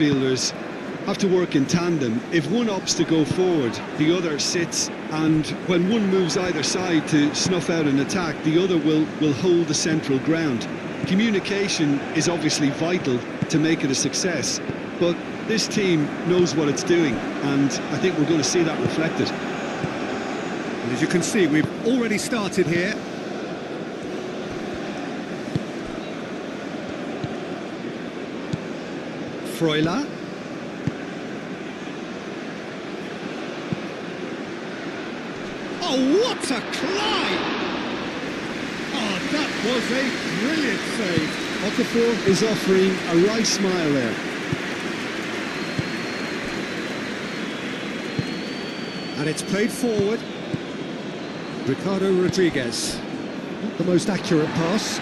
midfielders have to work in tandem. If one opts to go forward, the other sits, and when one moves either side to snuff out an attack, the other will hold the central ground. Communication is obviously vital to make it a success, but this team knows what it's doing, and I think we're going to see that reflected. And as you can see, we've already started here. Freuler. Oh, what a climb! Oh, that was a brilliant save. Okafor is offering a right smile there. And it's played forward. Ricardo Rodriguez. Not the most accurate pass.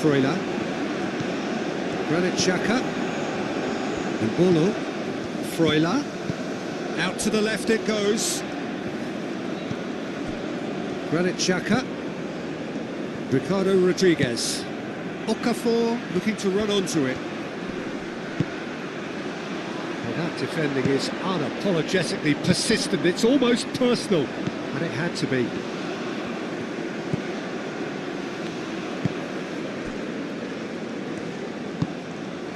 Freuler. Granit Xhaka. And Bono. Freuler. Out to the left it goes. Granit Xhaka. Ricardo Rodriguez. Okafor looking to run onto it. Well, that defending is unapologetically persistent. It's almost personal, and it had to be.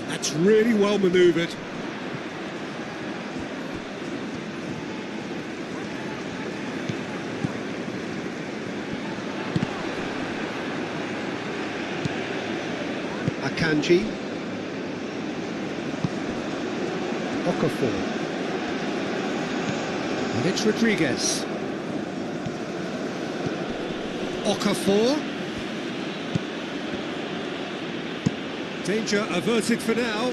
That's really well manoeuvred. Akanji. Okafor. And it's Rodriguez. Okafor. Danger averted for now.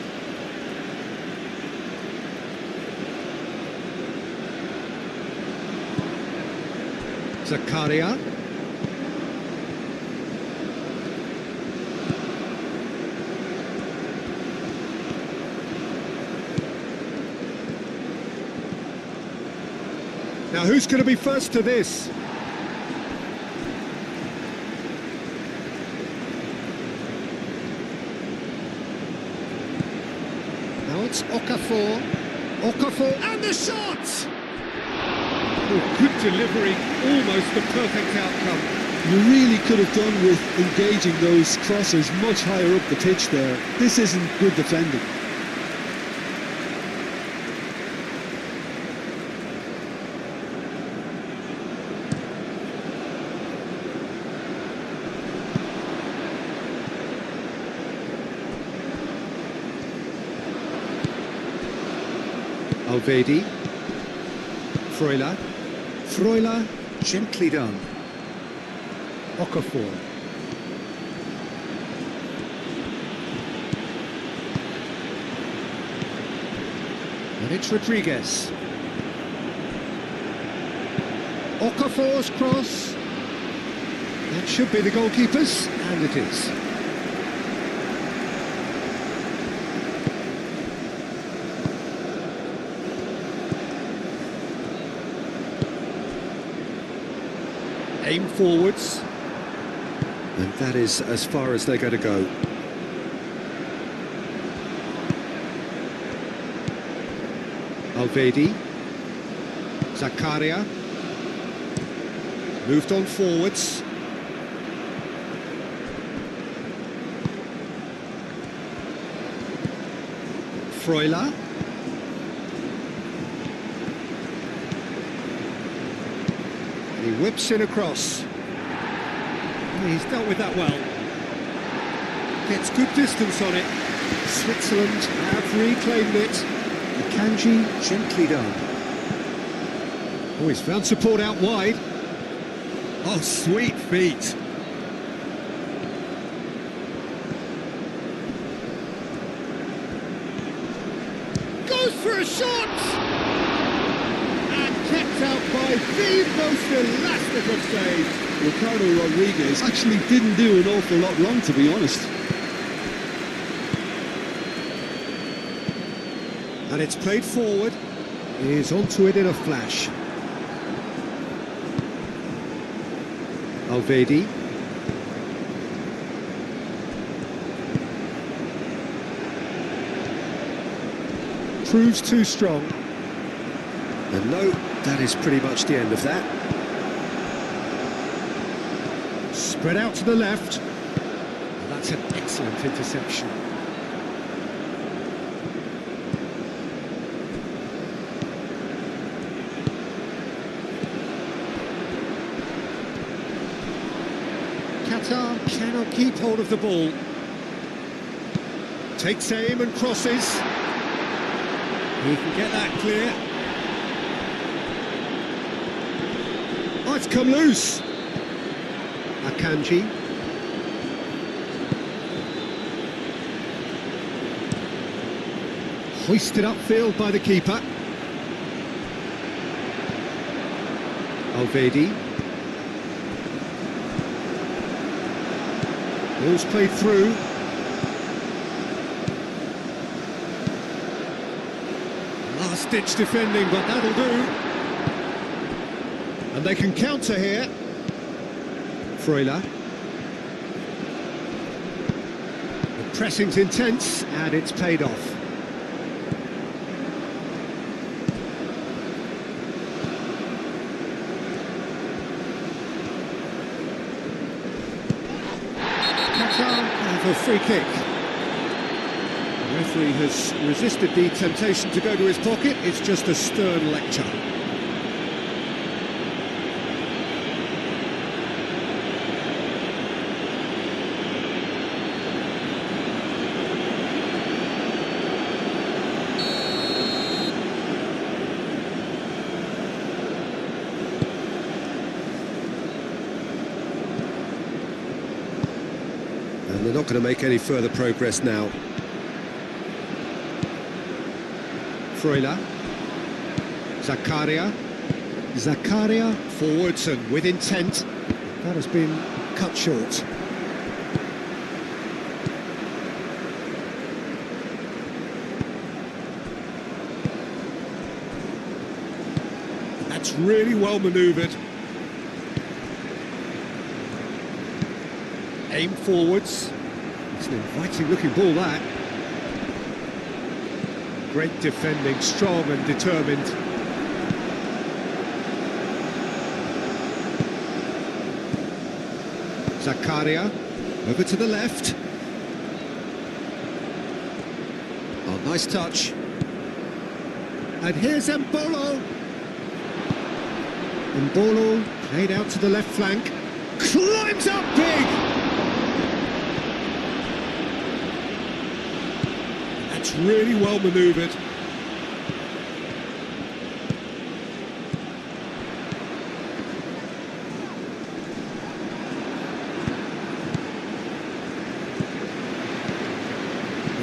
Zakaria. Now who's going to be first to this? Now it's Okafor. Okafor and the shot! Oh, good delivery, almost the perfect outcome. You really could have done with engaging those crossers much higher up the pitch there. This isn't good defending. Alvedi. Freuler. Freuler, gently done. Okafor. And it's Rodriguez. Okafor's cross. That should be the goalkeeper's, and it is. Aim forwards. And that is as far as they're going to go. Alvedi. Zakaria. Moved on forwards. Freuler. He whips in across. He's dealt with that well. Gets good distance on it. Switzerland have reclaimed it. Akanji, gently done. Oh, he's found support out wide. Oh, sweet feet. Goes for a shot! Kept out by the most elastic of saves. Ricardo Rodriguez actually didn't do an awful lot wrong, to be honest. And it's played forward. He's onto it in a flash. Alvedi. Proves too strong. And no, that is pretty much the end of that. Spread out to the left. And that's an excellent interception. Qatar cannot keep hold of the ball. Takes aim and crosses. He can get that clear. Oh, it's come loose. Akanji. Hoisted upfield by the keeper. Alvedi. Ball's played through. Last-ditch defending, but that'll do. And they can counter here. Freuler. The pressing's intense, and it's paid off. A free kick. The referee has resisted the temptation to go to his pocket. It's just a stern lecture. And they're not going to make any further progress now. Freuler. Zakaria forwards and with intent. That has been cut short. That's really well manoeuvred. Aim forwards. It's an inviting looking ball, that. Great defending, strong and determined. Zakaria, over to the left. Oh, nice touch. And here's Mbolo. Mbolo played out to the left flank. Climbs up big! That's really well manoeuvred.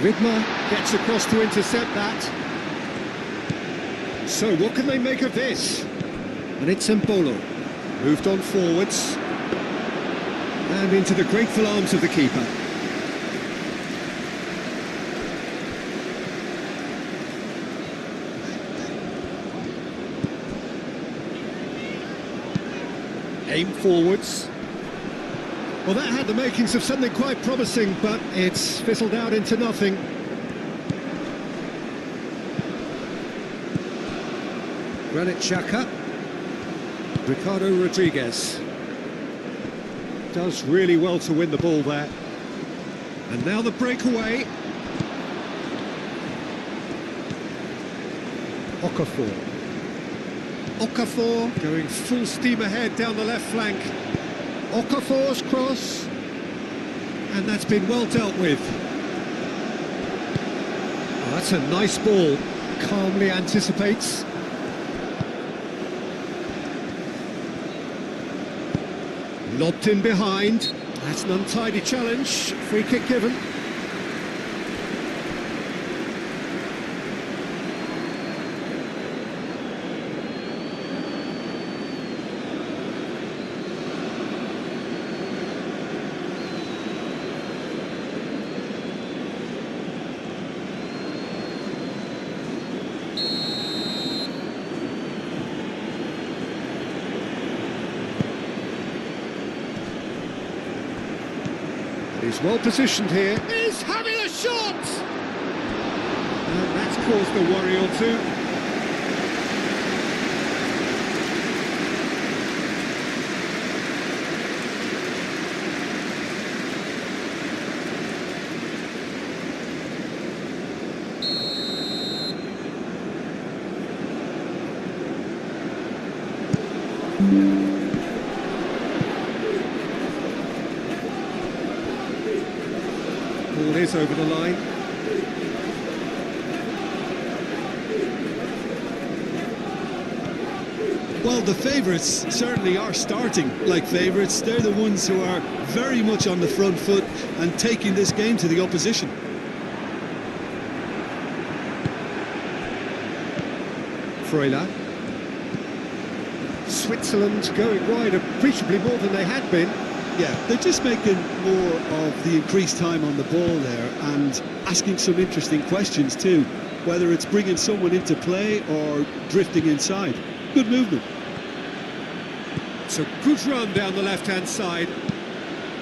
Vidma gets across to intercept that. So what can they make of this? And it's Mbolo. Moved on forwards. And into the grateful arms of the keeper. Aim forwards. Well, that had the makings of something quite promising, but it's fizzled out into nothing. Granit Xhaka. Ricardo Rodriguez. Does really well to win the ball there. And now the breakaway. Okafor going full steam ahead down the left flank. Okafor's cross. And that's been well dealt with. Oh, that's a nice ball. Calmly anticipates. Lobbed in behind. That's an untidy challenge. Free kick given. He's well positioned here. He's having a shot! And that's caused a worry or two. Ball is over the line. Well, the favourites certainly are starting like favourites. They're the ones who are very much on the front foot and taking this game to the opposition. Freuler. Switzerland going wide appreciably more than they had been. Yeah, they're just making more of the increased time on the ball there and asking some interesting questions too, whether it's bringing someone into play or drifting inside. Good movement. It's a good run down the left-hand side.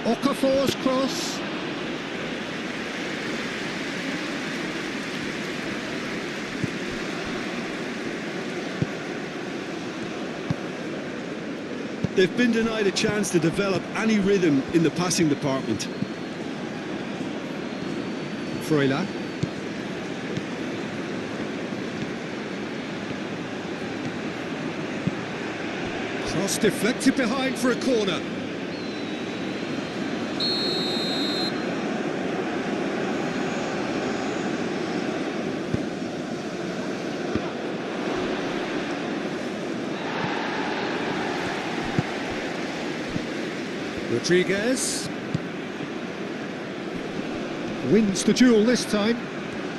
Okafor's cross. They've been denied a chance to develop any rhythm in the passing department. Freuler. Cross deflected behind for a corner. Rodriguez wins the duel this time.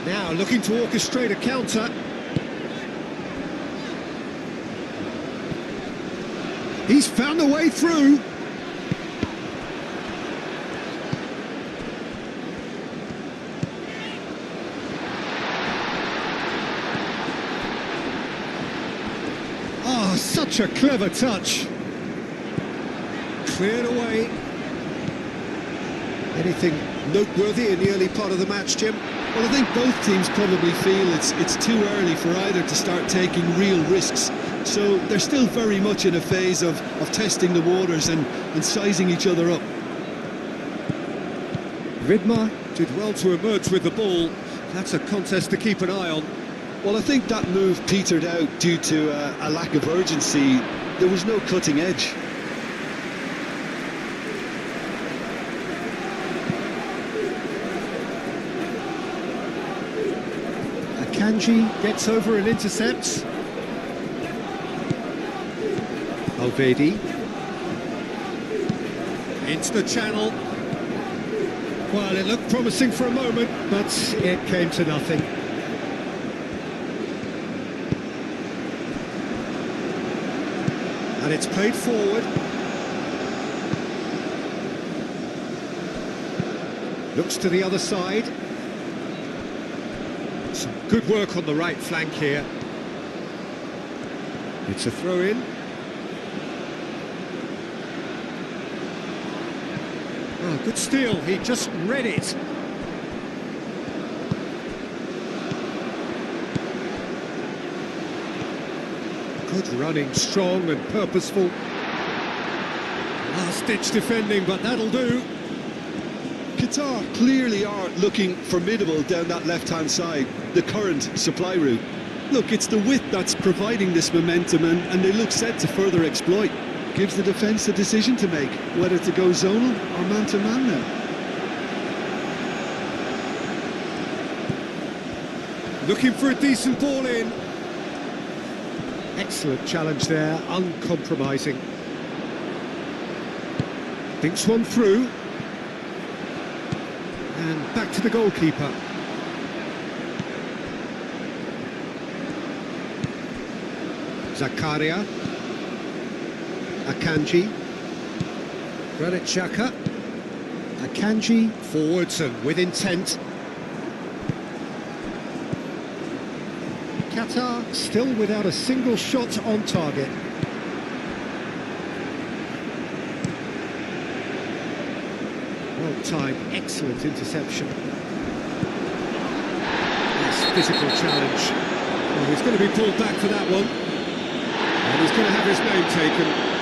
Now looking to orchestrate a counter. He's found a way through. Oh, such a clever touch. Cleared away. Anything noteworthy in the early part of the match, Jim? Well, I think both teams probably feel it's too early for either to start taking real risks. So they're still very much in a phase of testing the waters and sizing each other up. Vidmar did well to emerge with the ball. That's a contest to keep an eye on. Well, I think that move petered out due to a lack of urgency. There was no cutting edge. Akanji gets over and intercepts. Alvedi into the channel. Well, it looked promising for a moment, but it came to nothing. And it's played forward. Looks to the other side. Some good work on the right flank here. It's a throw-in. Oh, good steal, he just read it. Good running, strong and purposeful. Last-ditch defending, but that'll do. Qatar clearly are looking formidable down that left-hand side, the current supply route. Look, it's the width that's providing this momentum and they look set to further exploit. Gives the defence a decision to make, whether to go zonal or man-to-man now. Looking for a decent ball in. Excellent challenge there, uncompromising. Thinks one through. And back to the goalkeeper. Zakaria. Akanji. Granit Xhaka. Akanji forwards and with intent. Qatar still without a single shot on target. Well timed, excellent interception. Yes, physical challenge. Well, he's going to be pulled back for that one. And he's going to have his name taken.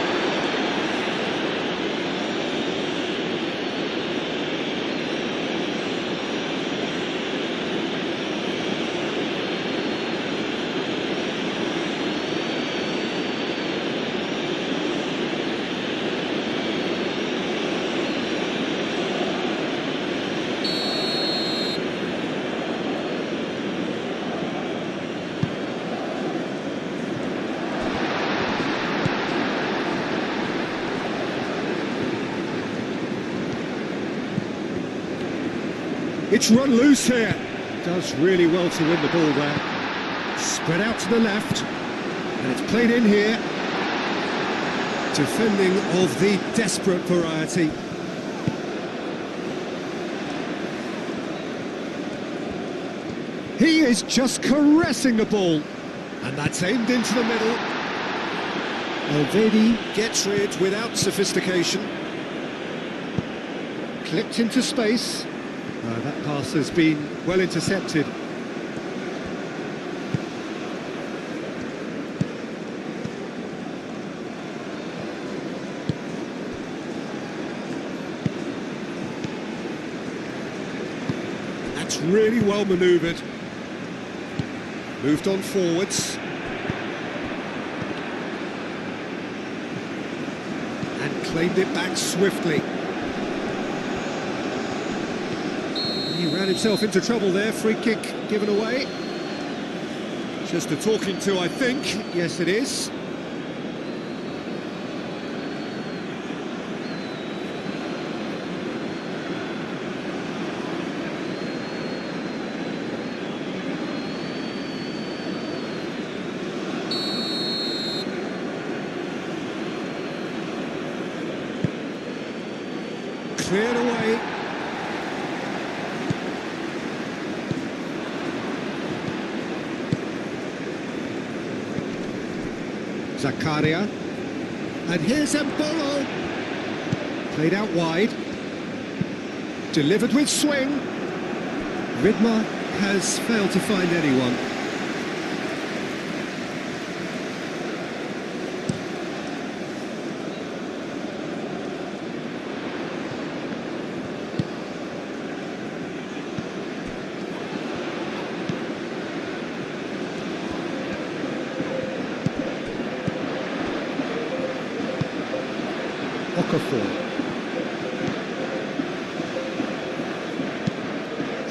It's run loose here. Does really well to win the ball there. Spread out to the left. And it's played in here. Defending of the desperate variety. He is just caressing the ball. And that's aimed into the middle. Alvedi gets rid without sophistication. Clipped into space. That pass has been well intercepted. That's really well manoeuvred. Moved on forwards. And claimed it back swiftly. He ran himself into trouble there, free kick given away. Just a talking to, I think. Yes, it is. Cleared away. Zakaria, and here's Embolo, played out wide, delivered with swing. Ridma has failed to find anyone.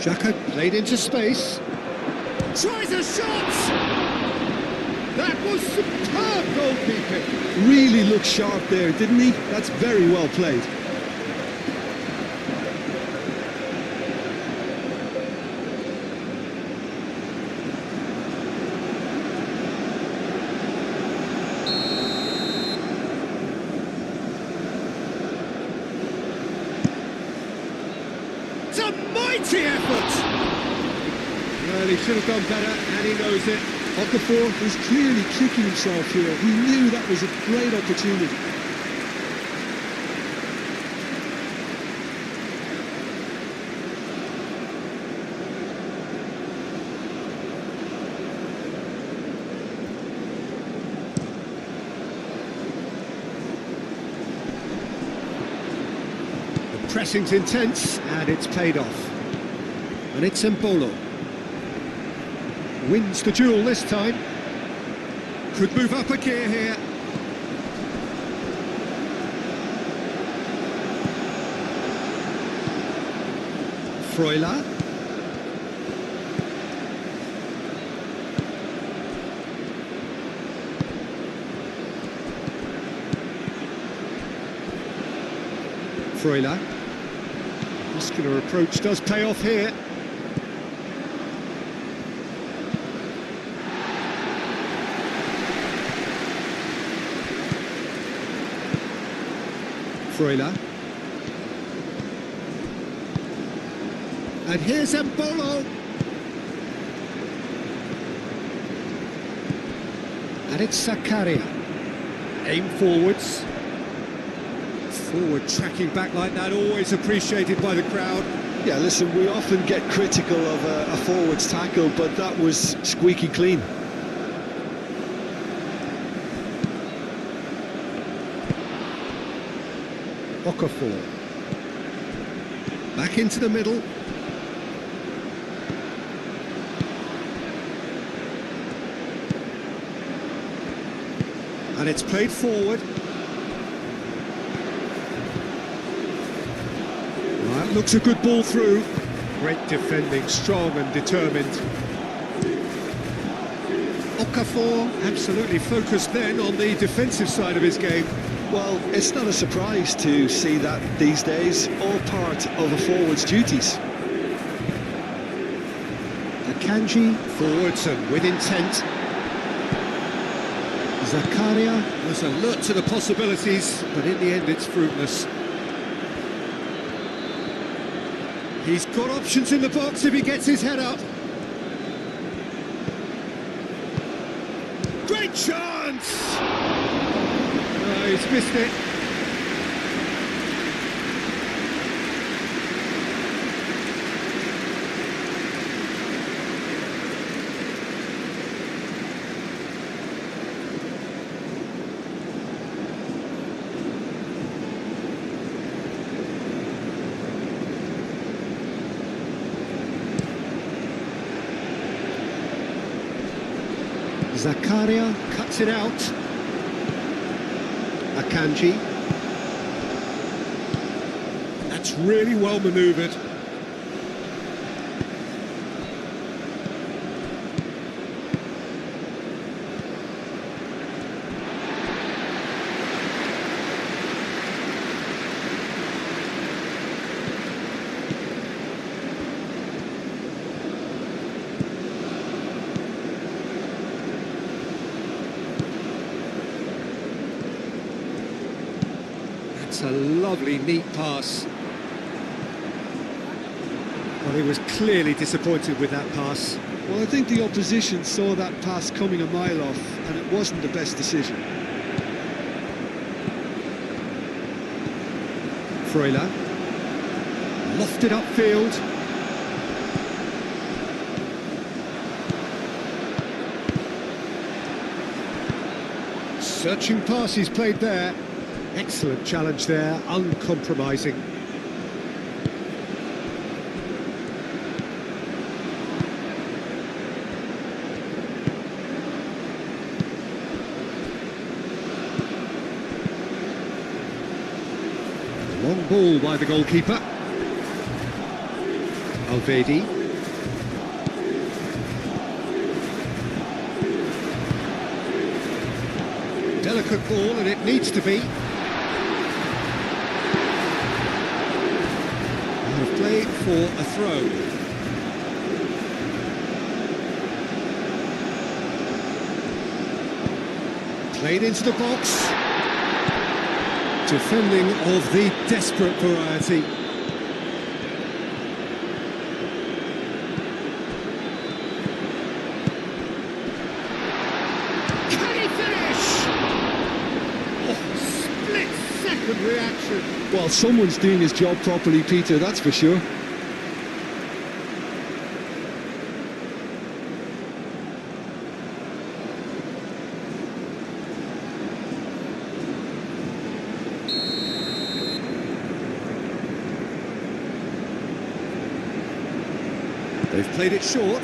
Xhaka played into space. Tries a shot! That was superb goalkeeping. Really looked sharp there, didn't he? That's very well played. It's a mighty effort! Well, he should have done better, and he knows it. Okafor was clearly kicking himself here. He knew that was a great opportunity. The pressing's intense, and it's paid off. And it's Embolo. Wins the duel this time. Could move up a gear here. Freuler. Freuler. Muscular approach does pay off here. Freuler. And here's Embolo. And it's Zakaria. Aim forwards. Forward tracking back like that, always appreciated by the crowd. Yeah, listen, we often get critical of a forward's tackle, but that was squeaky clean. Okafor. Back into the middle. And it's played forward. That looks a good ball through. Great defending, strong and determined. Okafor absolutely focused then on the defensive side of his game. Well, it's not a surprise to see that these days, all part of a forward's duties. Akanji forwards and with intent. Zakaria was alert to the possibilities, but in the end it's fruitless. He's got options in the box if he gets his head up. Great chance! Oh, he's missed it. Zakaria cuts it out. Akanji. That's really well manoeuvred. A lovely, neat pass. Well, he was clearly disappointed with that pass. Well, I think the opposition saw that pass coming a mile off, and it wasn't the best decision. Freuler. Lofted upfield. Searching pass he's played there. Excellent challenge there, uncompromising. Long ball by the goalkeeper. Alvedi. Delicate ball, and it needs to be. Play for a throw. Played into the box. Defending of the desperate variety. Can he finish? Oh, split-second reaction. Well, someone's doing his job properly, Peter, that's for sure. They've played it short.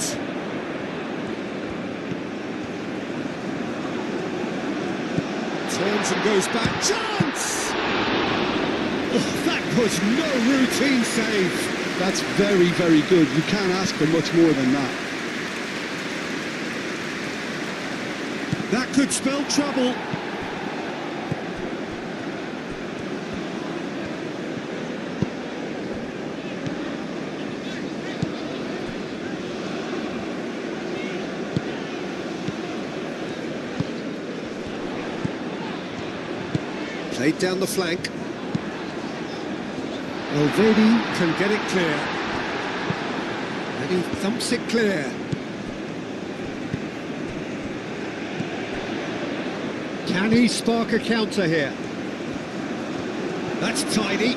Turns and goes back. Chance! Oh, that was no routine save. That's very, very good. You can't ask for much more than that. That could spell trouble. Played down the flank. Alvedi can get it clear. And he thumps it clear. Can he spark a counter here? That's tidy.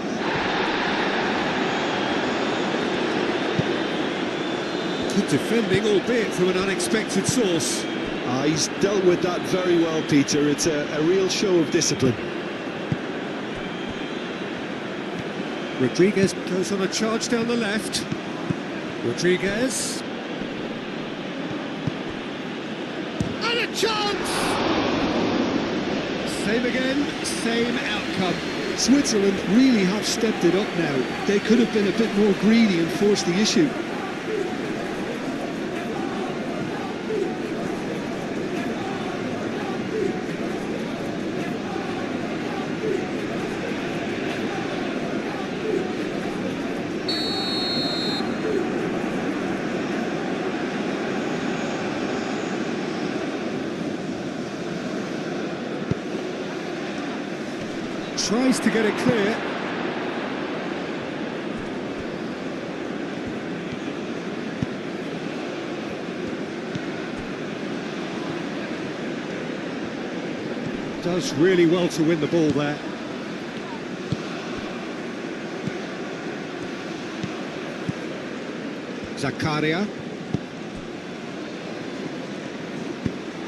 Good defending, albeit from an unexpected source. He's dealt with that very well, Peter. It's a real show of discipline. Rodriguez goes on a charge down the left. Rodriguez. And a chance! Same again, same outcome. Switzerland really have stepped it up now. They could have been a bit more greedy and forced the issue. Tries to get it clear. Does really well to win the ball there. Zakaria.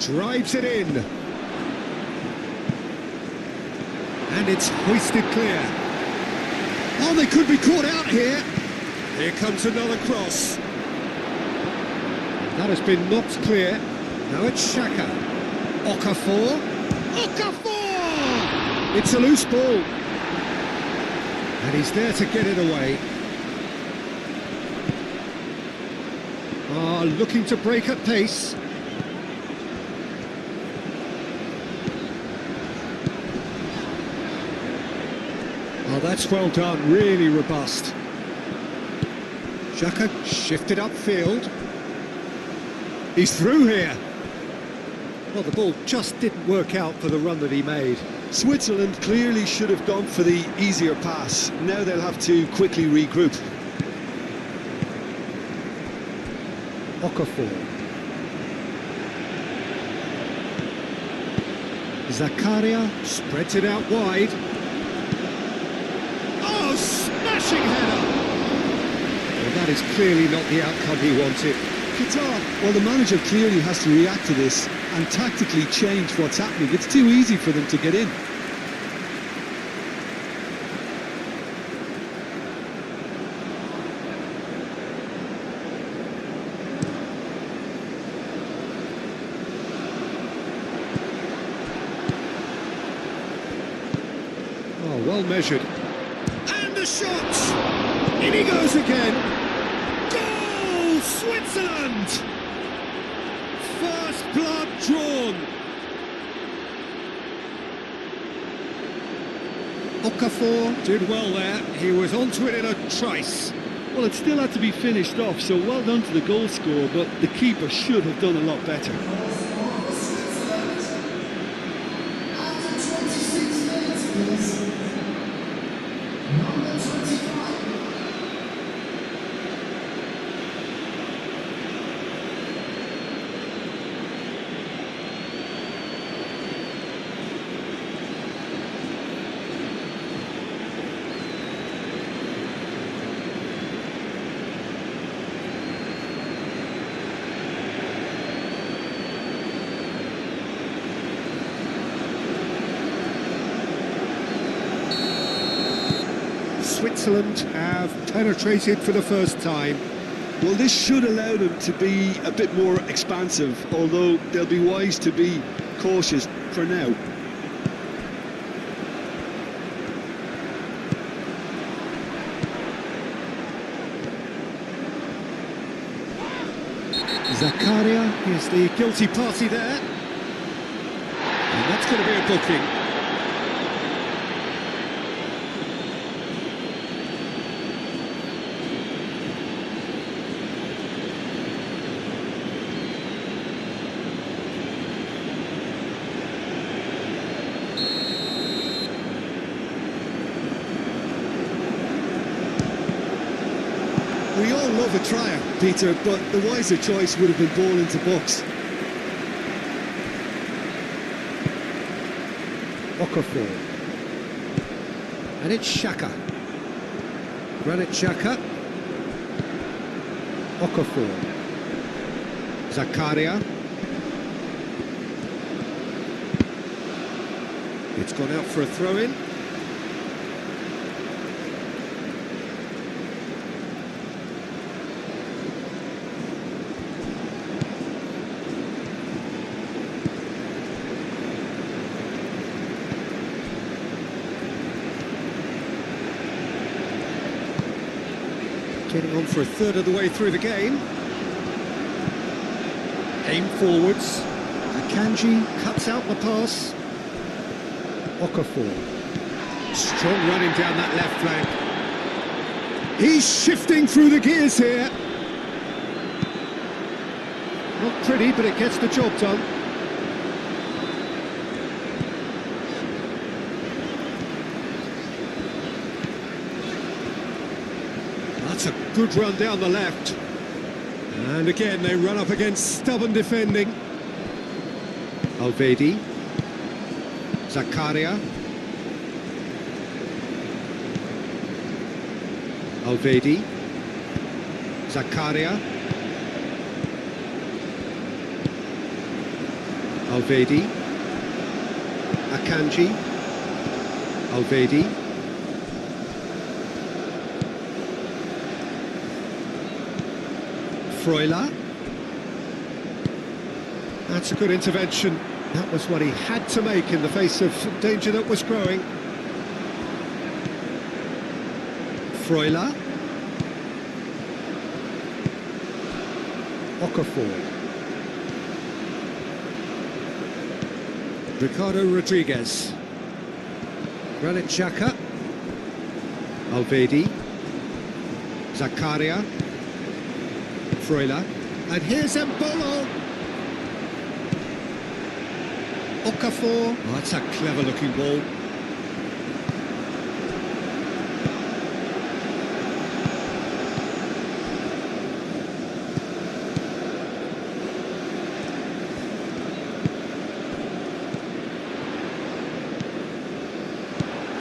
Drives it in. And it's hoisted clear. Oh, they could be caught out here. Here comes another cross. That has been knocked clear. Now it's Xhaka. Okafor. Okafor! It's a loose ball. And he's there to get it away. Looking to break at pace. Oh, that's well done, really robust. Xhaka shifted upfield. He's through here. Well, the ball just didn't work out for the run that he made. Switzerland clearly should have gone for the easier pass. Now they'll have to quickly regroup. Okafor. Zakaria spreads it out wide. Oh, smashing header! Well, that is clearly not the outcome he wanted. Qatar, well, the manager clearly has to react to this and tactically change what's happening. It's too easy for them to get in. Oh, well measured. And the shot! In he goes again! Goal! Switzerland! First blood drawn! Okafor did well there. He was onto it in a trice. Well, it still had to be finished off, so well done to the goal scorer, but the keeper should have done a lot better. Switzerland have penetrated for the first time. Well, this should allow them to be a bit more expansive, although they'll be wise to be cautious for now. Zakaria is the guilty party there. And that's going to be a booking. We all love a tryer, Peter, but the wiser choice would have been ball into box. Okafor. And it's Xhaka. Granit Xhaka. Okafor. Zakaria. It's gone out for a throw-in. Getting on for a third of the way through the game. Aim forwards. Akanji cuts out the pass. Okafor. Strong running down that left flank. He's shifting through the gears here. Not pretty, but it gets the job done. That's a good run down the left. And again, they run up against stubborn defending. Alvedi. Zakaria. Alvedi. Zakaria. Alvedi. Akanji. Alvedi. Freuler. That's a good intervention. That was what he had to make in the face of danger that was growing. Freuler. Okafor. Ricardo Rodriguez. Granit Xhaka. Alvedi. Zakaria. Freuler. And here's Embolo. Okafor. Oh, that's a clever-looking ball.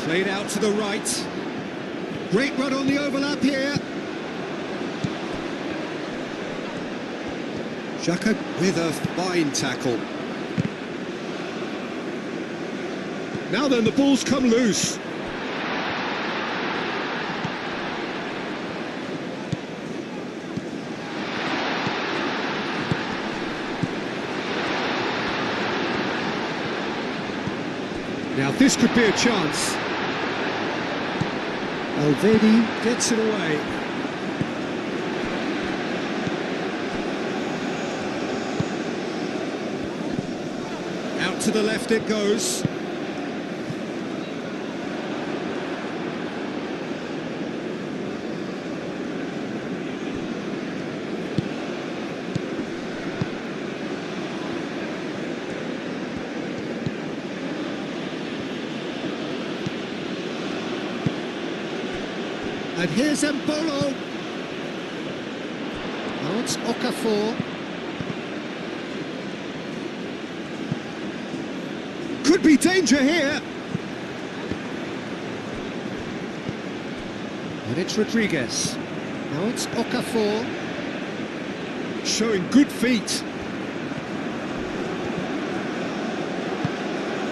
Played out to the right. Great run on the overlap here. Xhaka with a fine tackle. Now then, the ball's come loose. Now this could be a chance. Alvedi gets it away. Out to the left it goes. And here's Embolo. Now it's Okafor. Could be danger here. And it's Rodriguez. Now it's Okafor. Showing good feet.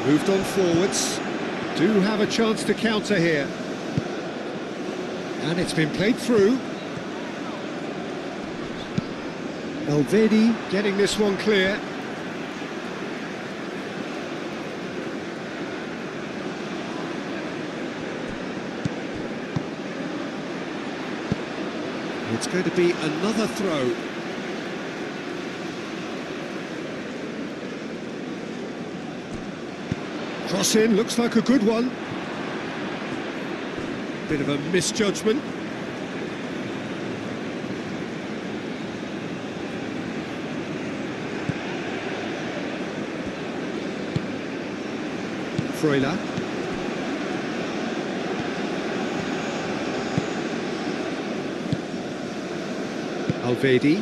Moved on forwards. Do have a chance to counter here. And it's been played through. Alvedi getting this one clear. It's going to be another throw. Cross in, looks like a good one. Bit of a misjudgment. Freuler. Alvedi.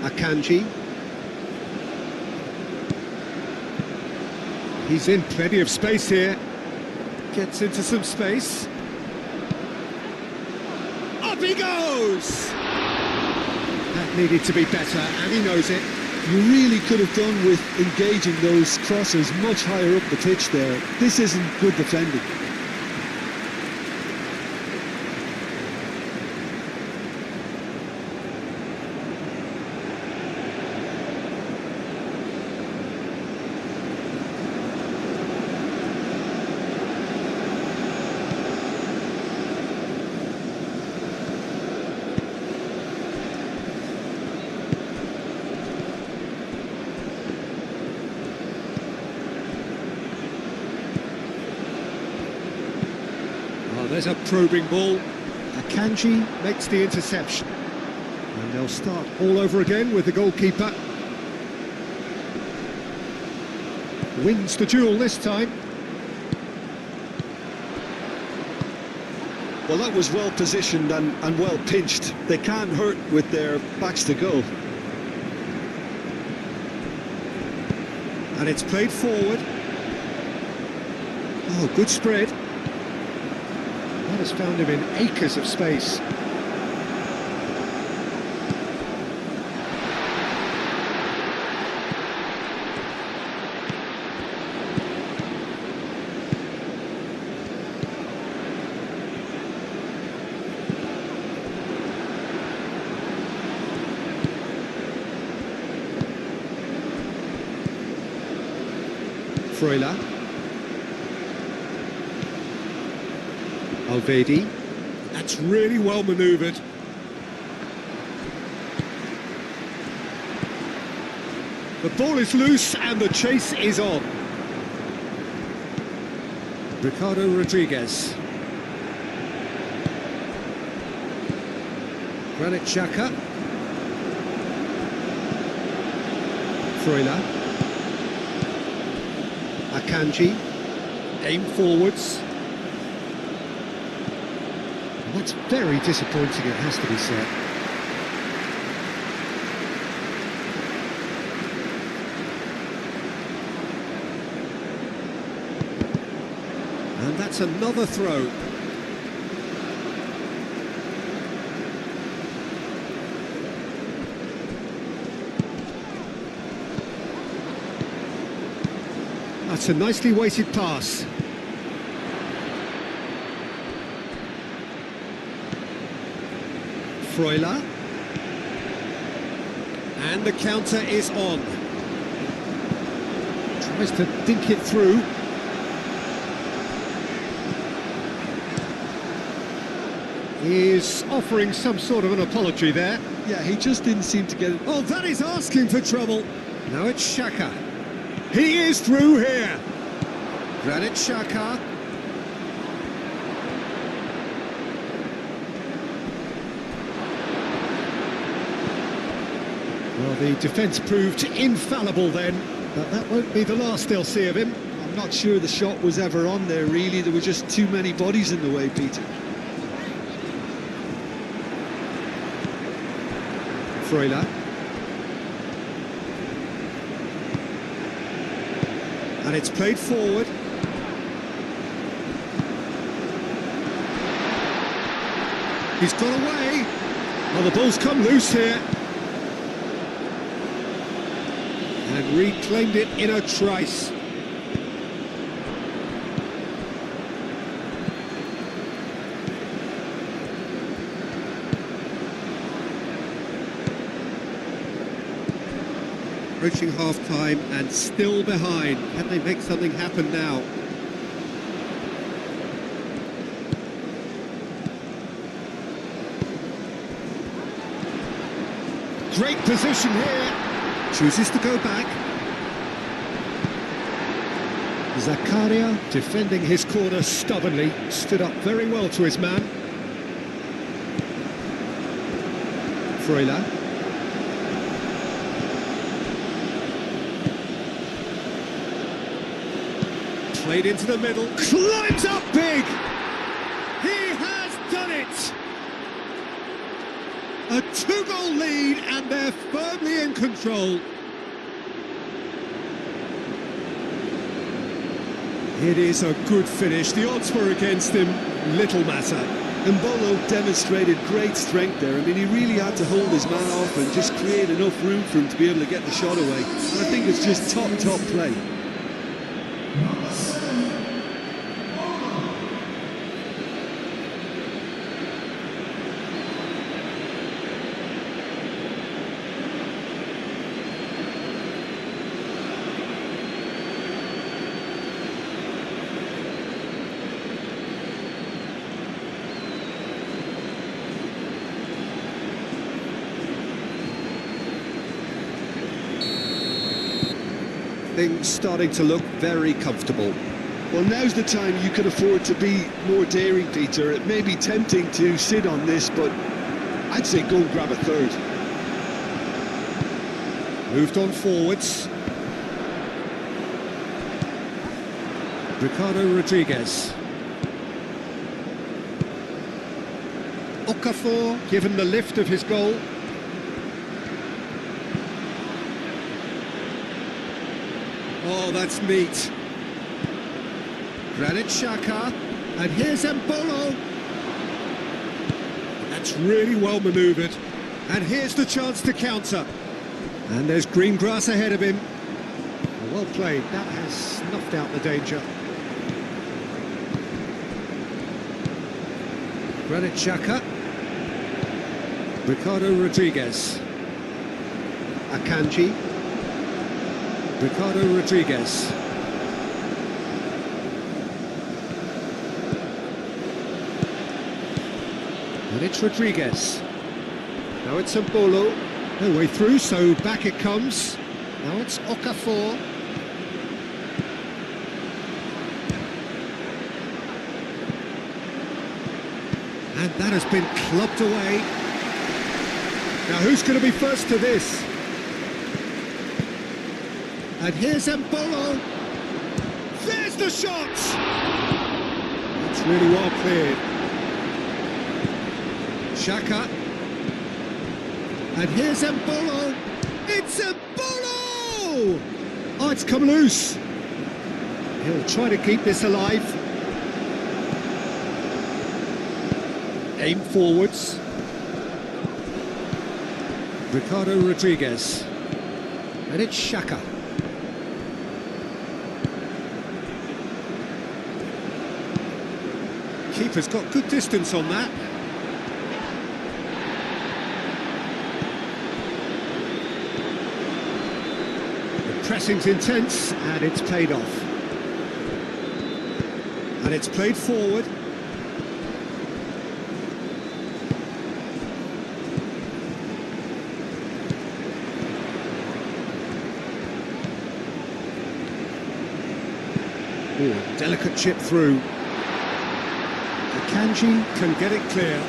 Akanji. He's in plenty of space here. Gets into some space. Up he goes! That needed to be better, and he knows it. You really could have done with engaging those crossers much higher up the pitch there. This isn't good defending. There's a probing ball. Akanji makes the interception. And they'll start all over again with the goalkeeper. Wins the duel this time. Well, that was well positioned and well pinched. They can't hurt with their backs to goal. And it's played forward. Oh, good spread. That has found him in acres of space. Freuler. Alvedi. That's really well manoeuvred. The ball is loose and the chase is on. Ricardo Rodriguez. Granit Xhaka. Freuler. Akanji. Aim forwards. That's very disappointing, it has to be said. And that's another throw. That's a nicely weighted pass. Freuler. And the counter is on. Tries to dink it through. He's offering some sort of an apology there. Yeah, he just didn't seem to get it. Oh, that is asking for trouble. Now it's Xhaka. He is through here. Granit Xhaka. Well, the defence proved infallible then, but that won't be the last they'll see of him. I'm not sure the shot was ever on there, really. There were just too many bodies in the way, Peter. Freuler. And it's played forward. He's got away. Well, the ball's come loose here. And reclaimed it in a trice. Approaching half-time and still behind. Can they make something happen now? Great position here. Chooses to go back. Zakaria defending his corner stubbornly. Stood up very well to his man. Freuler. Played into the middle, climbs up big! He has done it! A 2-goal lead and they're firmly in control. It is a good finish. The odds were against him. Little matter. Mbolo demonstrated great strength there. I mean, he really had to hold his man off and just create enough room for him to be able to get the shot away. And I think it's just top play. Things starting to look very comfortable. Well, now's the time you can afford to be more daring, Peter. It may be tempting to sit on this, but I'd say go and grab a third. Moved on forwards. Ricardo Rodriguez. Okafor given the lift of his goal. Oh, that's neat. Granit Xhaka, and here's Mbolo. That's really well manoeuvred. And here's the chance to counter. And there's green grass ahead of him. Well played, that has snuffed out the danger. Granit Xhaka. Ricardo Rodriguez. Akanji. Ricardo Rodriguez. And it's Rodriguez. Now it's Mbolo. No way through, so back it comes. Now it's Okafor. And that has been clubbed away. Now who's going to be first to this? And here's Mbolo. There's the shot! That's really well cleared. Xhaka. And here's Mbolo. It's Mbolo! Oh, it's come loose. He'll try to keep this alive. Aim forwards. Ricardo Rodriguez. And it's Xhaka. Keeper's got good distance on that. The pressing's intense, and it's paid off. And it's played forward. Ooh, delicate chip through. Kanji can get it clear.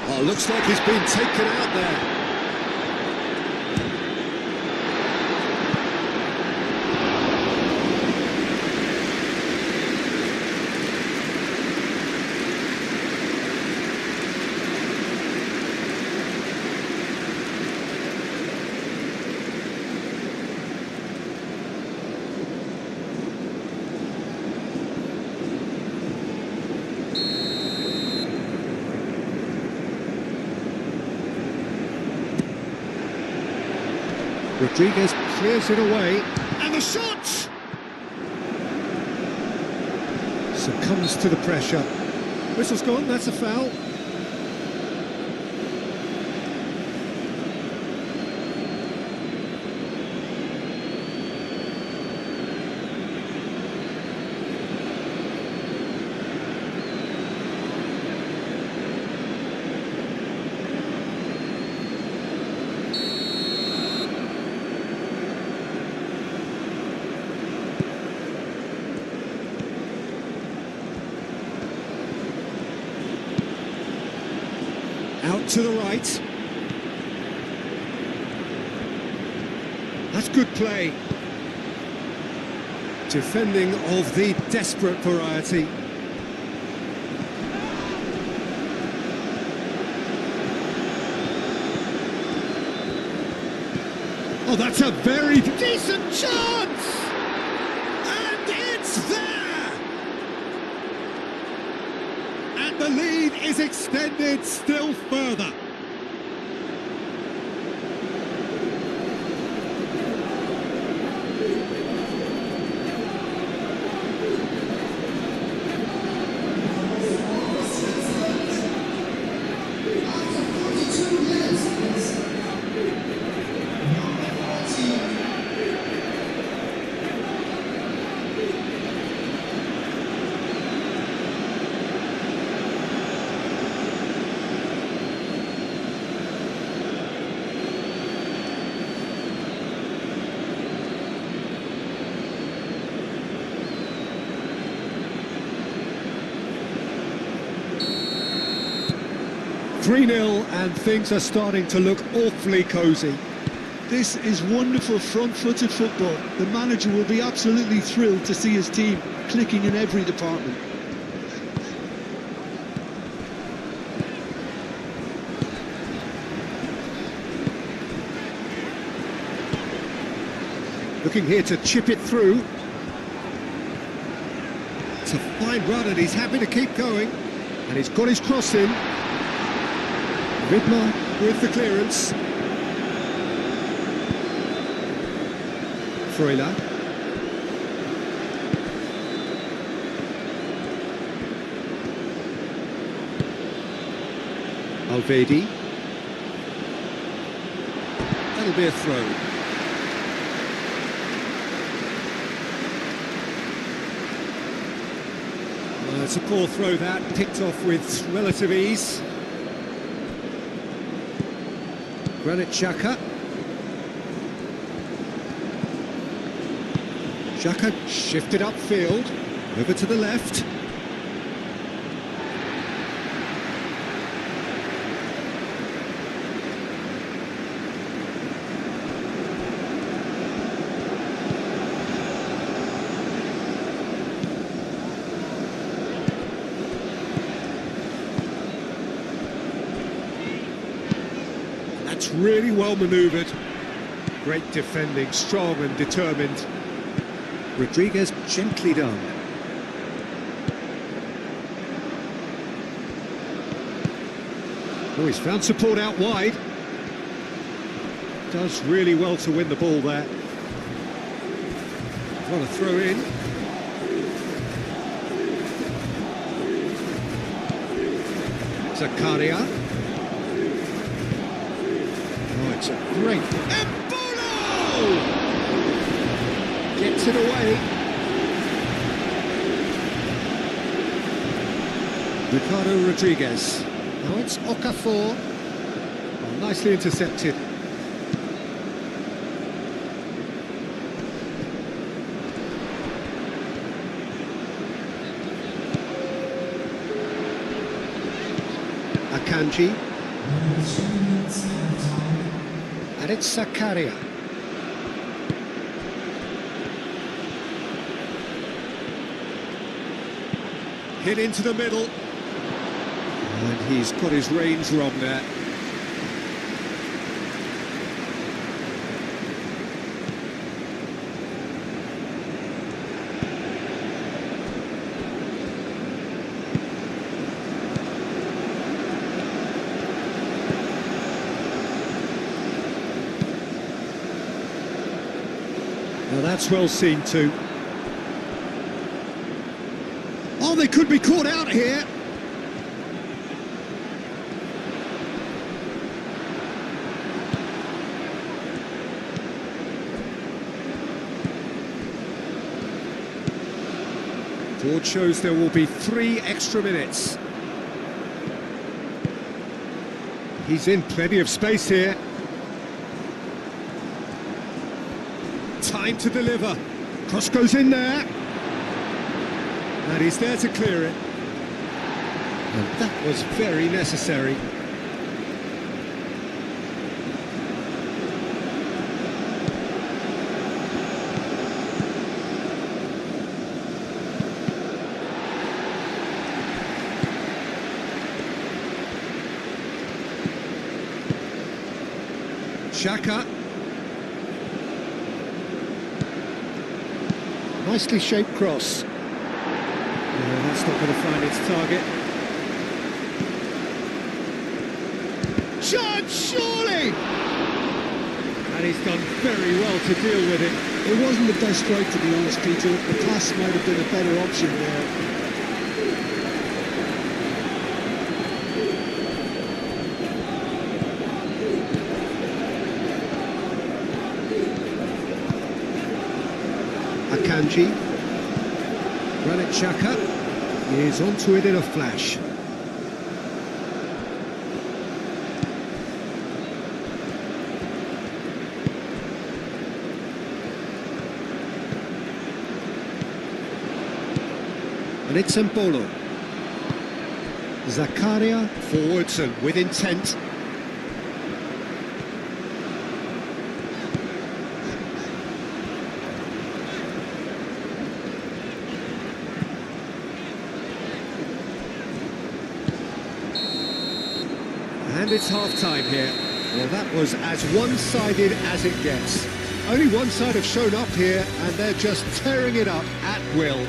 Oh, looks like he's been taken out there. Rodriguez clears it away, and the shot! Succumbs to the pressure. Whistle's gone, that's a foul. Out to the right. That's good play. Defending of the desperate variety. Oh, that's a very decent chance! And it's there! And the lead is extended still further. (3-0) and things are starting to look awfully cosy. This is wonderful front-footed football. The manager will be absolutely thrilled to see his team clicking in every department. Looking here to chip it through. It's a fine run and he's happy to keep going. And he's got his cross in. Vidmar with the clearance. Freuler. Alvedi. That'll be a throw. It's a poor throw that, picked off with relative ease. Granit Xhaka. Xhaka shifted upfield, over to the left. That's really well manoeuvred. Great defending, strong and determined. Rodriguez gently done. Oh, he's found support out wide. Does really well to win the ball there. Want to throw in. Zakaria. Oh, it's a great... Embolo! Gets it away. Ricardo Rodriguez. Now it's Okafor. Oh, nicely intercepted. Akanji. And it's Zakaria. Hit into the middle. And he's got his reins wrong there. Now that's well seen too. Oh, they could be caught out here. Board shows there will be 3 extra minutes. He's in plenty of space here. Time to deliver. Cross goes in there. And he's there to clear it. And that was very necessary. Xhaka. Nicely shaped cross. No, that's not going to find its target. Chance, surely! And he's done very well to deal with it. It wasn't the best strike, to be honest, Peter. The pass might have been a better option there. Akanji. Granit Xhaka is onto it in a flash. And it's Embolo. Zakaria forwards and with intent. And it's half-time here. Well, that was as one-sided as it gets. Only one side have shown up here, and they're just tearing it up at will.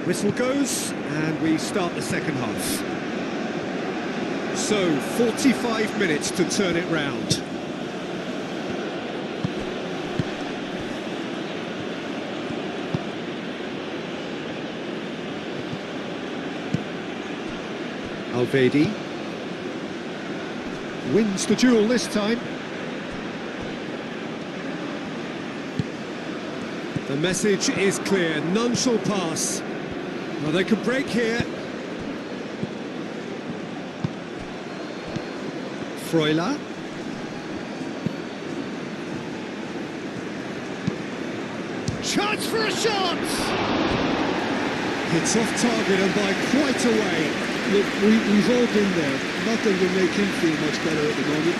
Whistle goes, and we start the second half. So, 45 minutes to turn it round. Alvedi wins the duel this time. The message is clear, none shall pass. Well, they could break here. Freuler. Chance for a shot! It's off target and by quite a way. Look, we've all been there. Nothing will make him feel much better at the moment.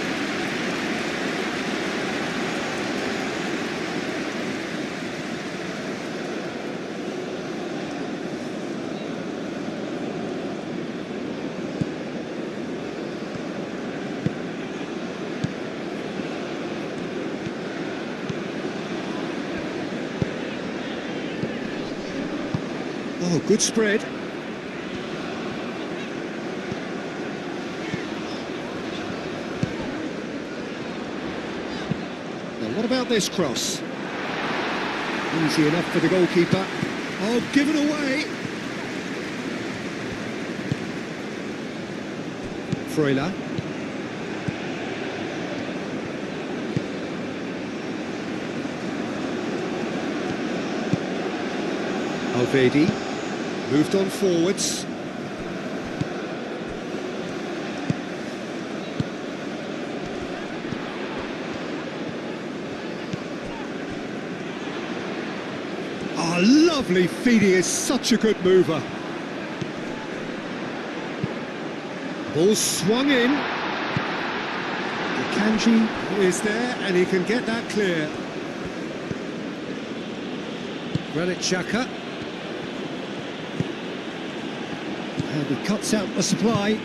Oh, good spread. Now, what about this cross? Easy enough for the goalkeeper. Oh, given away. Freuler. Alvedi. Moved on forwards. Oh, lovely feed, he is such a good mover. Ball swung in. Akanji is there and he can get that clear. Granit Xhaka. And he cuts out the supply.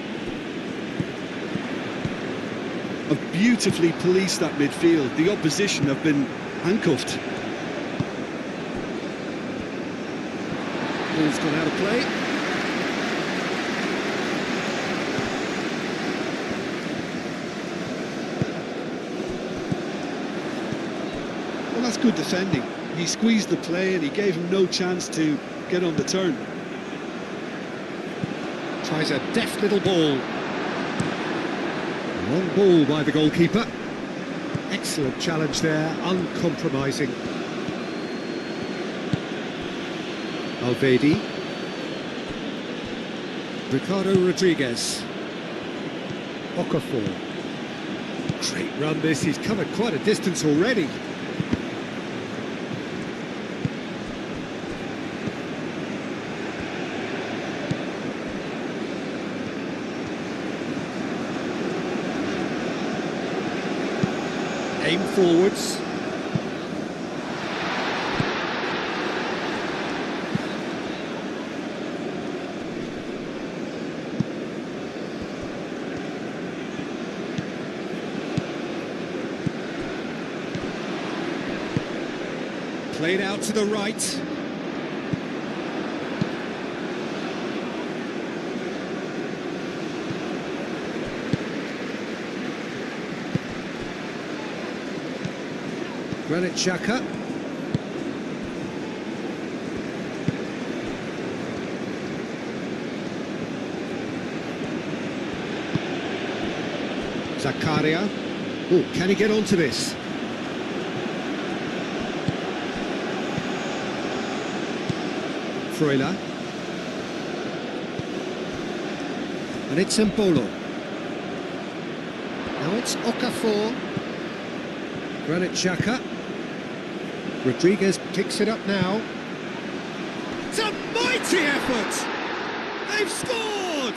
Have beautifully policed that midfield. The opposition have been handcuffed. Ball's gone out of play. Well, that's good defending. He squeezed the play and he gave him no chance to get on the turn. Tries a deft little ball. Long ball by the goalkeeper. Excellent challenge there, uncompromising. Alvedi. Ricardo Rodriguez. Okafor. Great run this, he's covered quite a distance already. Aim forwards. Played out to the right. Granit Xhaka. Zakaria. Oh, can he get onto this? Freuler. And it's Embolo. Now it's Okafor. Granit Xhaka. Rodriguez picks it up now. It's a mighty effort! They've scored!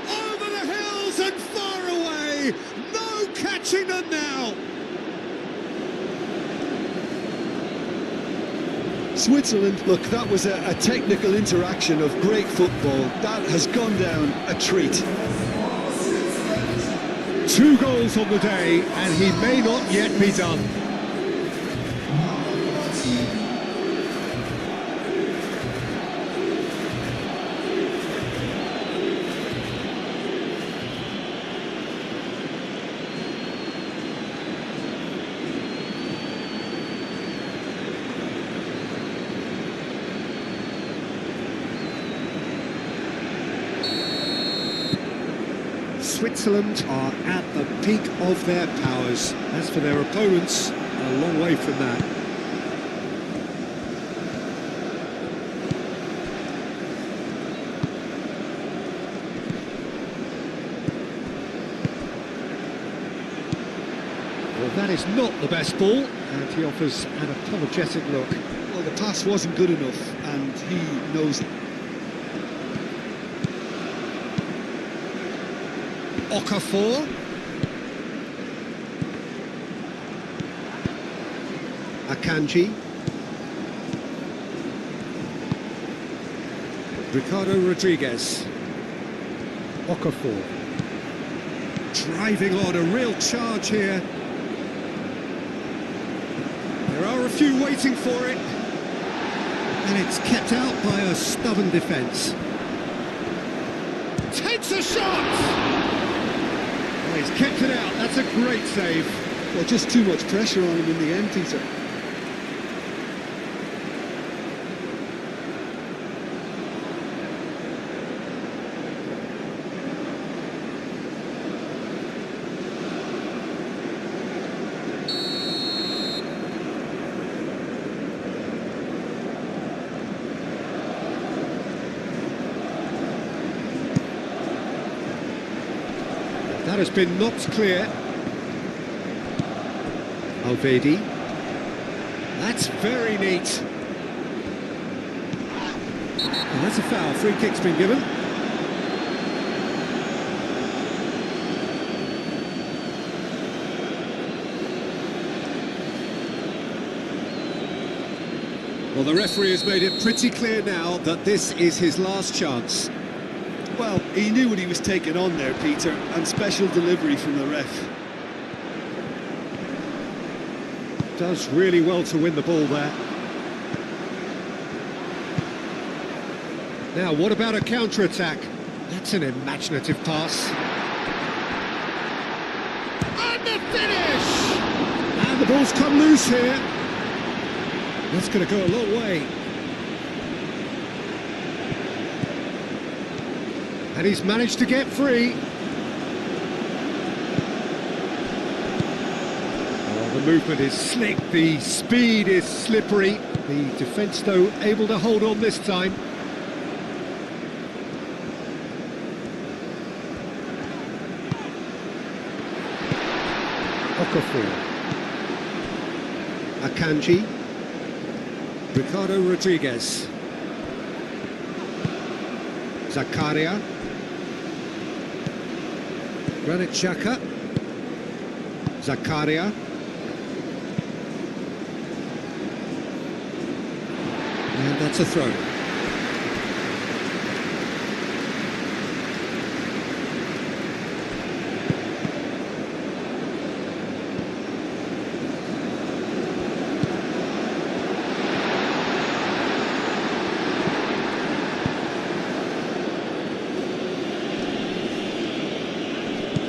Over the hills and far away! No catching them now! Switzerland, look, that was a technical interaction of great football. That has gone down a treat. 2 goals on the day, and he may not yet be done. Switzerland are at the peak of their powers. As for their opponents, a long way from that. Well, that is not the best ball, and he offers an apologetic look. Well, the pass wasn't good enough, and he knows it. Okafor. Akanji. Ricardo Rodriguez. Okafor. Driving on, a real charge here. There are a few waiting for it. And it's kept out by a stubborn defence. Takes a shot! He's kept it out, that's a great save. Well, just too much pressure on him in the end, Peter. That has been knocked clear. Alvedi. That's very neat. And that's a foul. Free kick's been given. Well, the referee has made it pretty clear now that this is his last chance. Well, he knew what he was taking on there, Peter, and special delivery from the ref. Does really well to win the ball there. Now, what about a counter-attack? That's an imaginative pass. And the finish! And the ball's come loose here. That's going to go a long way. And he's managed to get free. Oh, the movement is slick, the speed is slippery. The defence, though, able to hold on this time. Okafor. Akanji. Ricardo Rodriguez. Zakaria. Granit Xhaka. Zakaria. And that's a throw.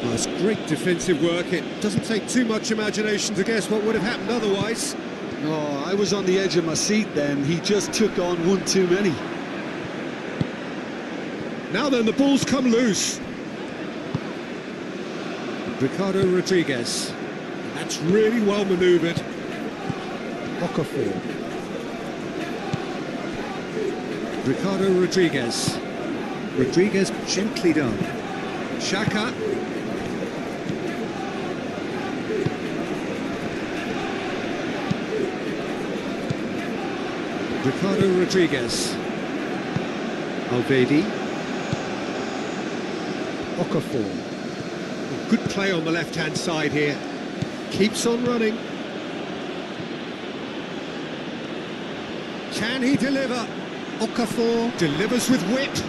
That's great defensive work. It doesn't take too much imagination to guess what would have happened otherwise. Oh, I was on the edge of my seat then. He just took on one too many. Now then, the ball's come loose. Ricardo Rodriguez. That's really well manoeuvred. Okafor. Ricardo Rodriguez. Rodriguez gently done. Xhaka. Ricardo Rodriguez. Alvedi. Okafor. Good play on the left-hand side here. Keeps on running. Can he deliver? Okafor delivers with wit.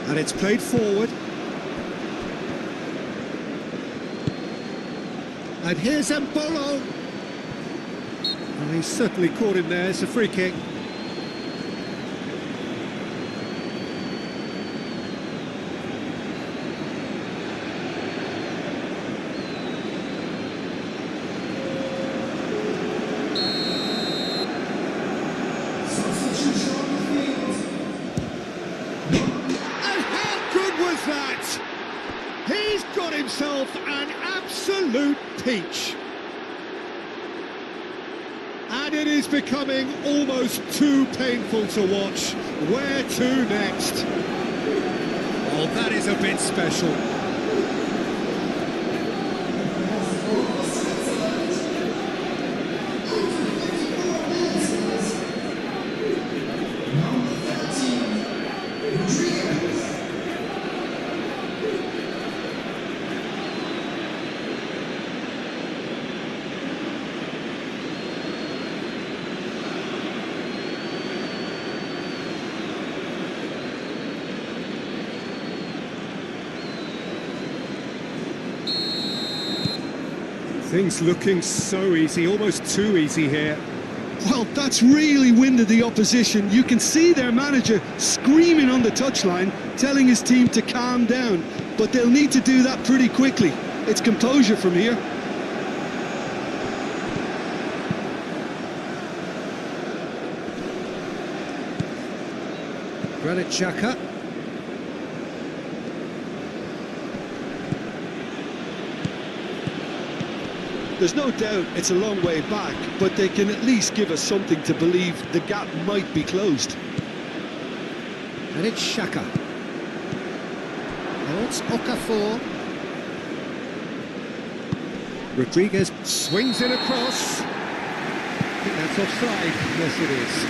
And it's played forward. And here's Mbolo. Well, he's certainly caught him there. It's a free kick. And how good was that? He's got himself an absolute peach. And it is becoming almost too painful to watch. Where to next? Oh, that is a bit special. Things looking so easy, almost too easy here. Well, that's really winded the opposition. You can see their manager screaming on the touchline, telling his team to calm down. But they'll need to do that pretty quickly. It's composure from here. Granit Xhaka. There's no doubt it's a long way back, but they can at least give us something to believe the gap might be closed. And it's Xhaka. Oh, it's Okafor. Rodriguez swings it across. I think that's offside. Yes, it is.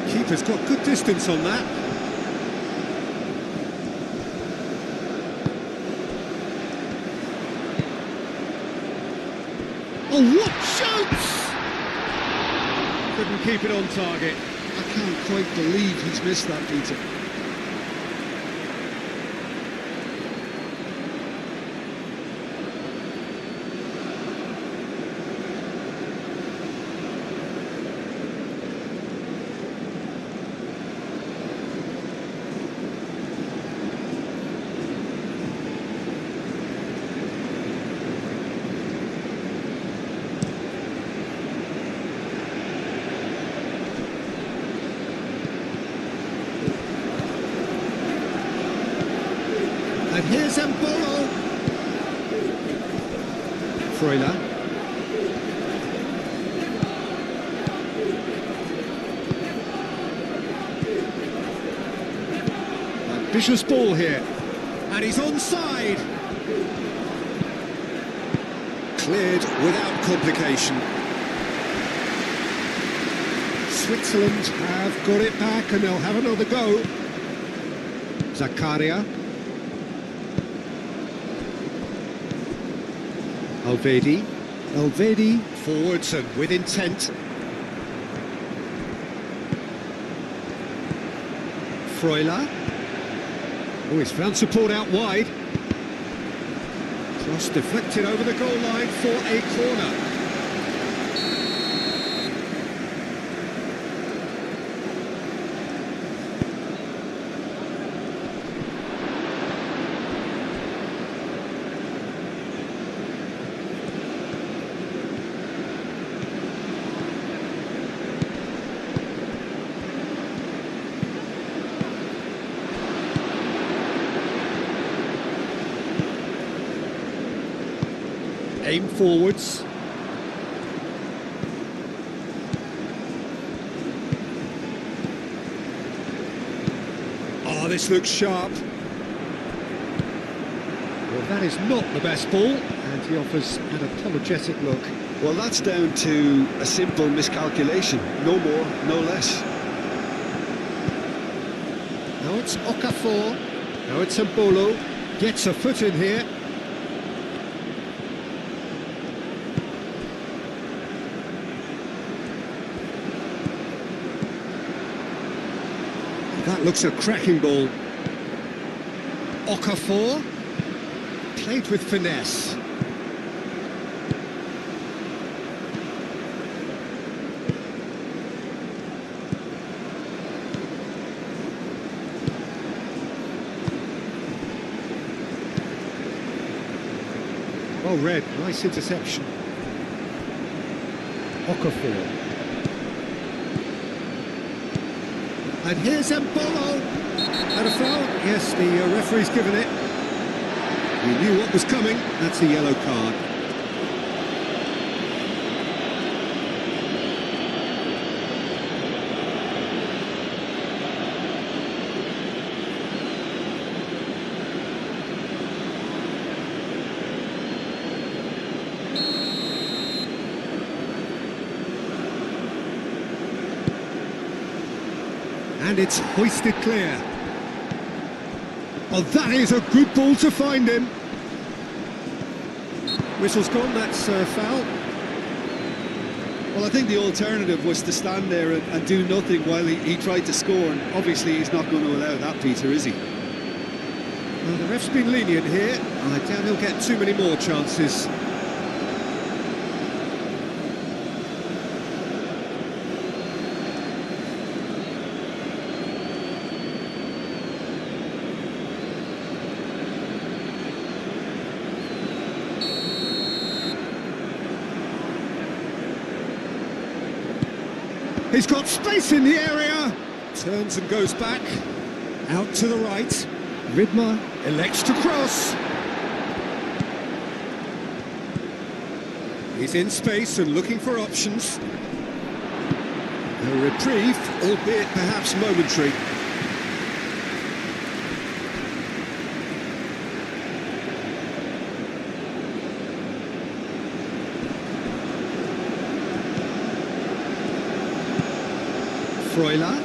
Keeper's got good distance on that. Oh, what shoots! Couldn't keep it on target. I can't quite believe he's missed that, Peter. Freuler. Ambitious ball here. And he's onside. Cleared without complication. Switzerland have got it back and they'll have another go. Zakaria. Elvedi forwards and with intent. Freuler. Oh, he's found support out wide. Cross deflected over the goal line for a corner. Aim forwards. Oh, this looks sharp. Well, that is not the best ball, and he offers an apologetic look. Well, that's down to a simple miscalculation. No more, no less. Now it's Okafor. Now it's Mbolo. Gets a foot in here. That looks a cracking ball. Okafor. Played with finesse. Well read, nice interception. Okafor. And here's Mbolo. And a foul. Yes, the referee's given it. He knew what was coming. That's a yellow card. And it's hoisted clear. Oh, that is a good ball to find him. Whistle's gone, that's foul. Well, I think the alternative was to stand there and do nothing while he tried to score, and obviously he's not going to allow that, Peter, is he? Well, the ref's been lenient here. I doubt he'll get too many more chances. He's got space in the area. Turns and goes back. Out to the right. Ridmer elects to cross. He's in space and looking for options. A reprieve, albeit perhaps momentary. Freuler.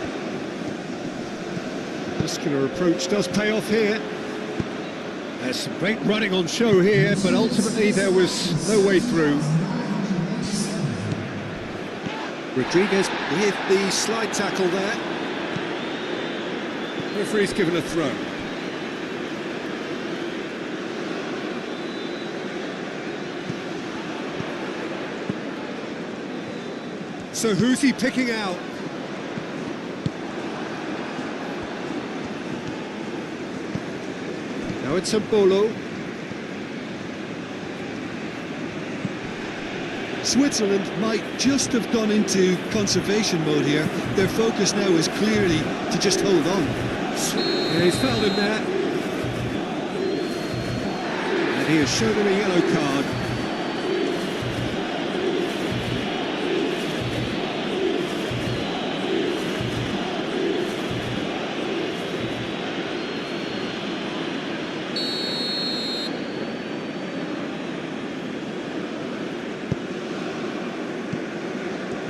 Muscular approach does pay off here. There's some great running on show here, but ultimately there was no way through. Rodriguez with the slide tackle there. Referee's given a throw. So who's he picking out? Now it's Mbolo. Switzerland might just have gone into conservation mode here. Their focus now is clearly to just hold on. Yeah, he's fouled him there. And he has shown him a yellow card.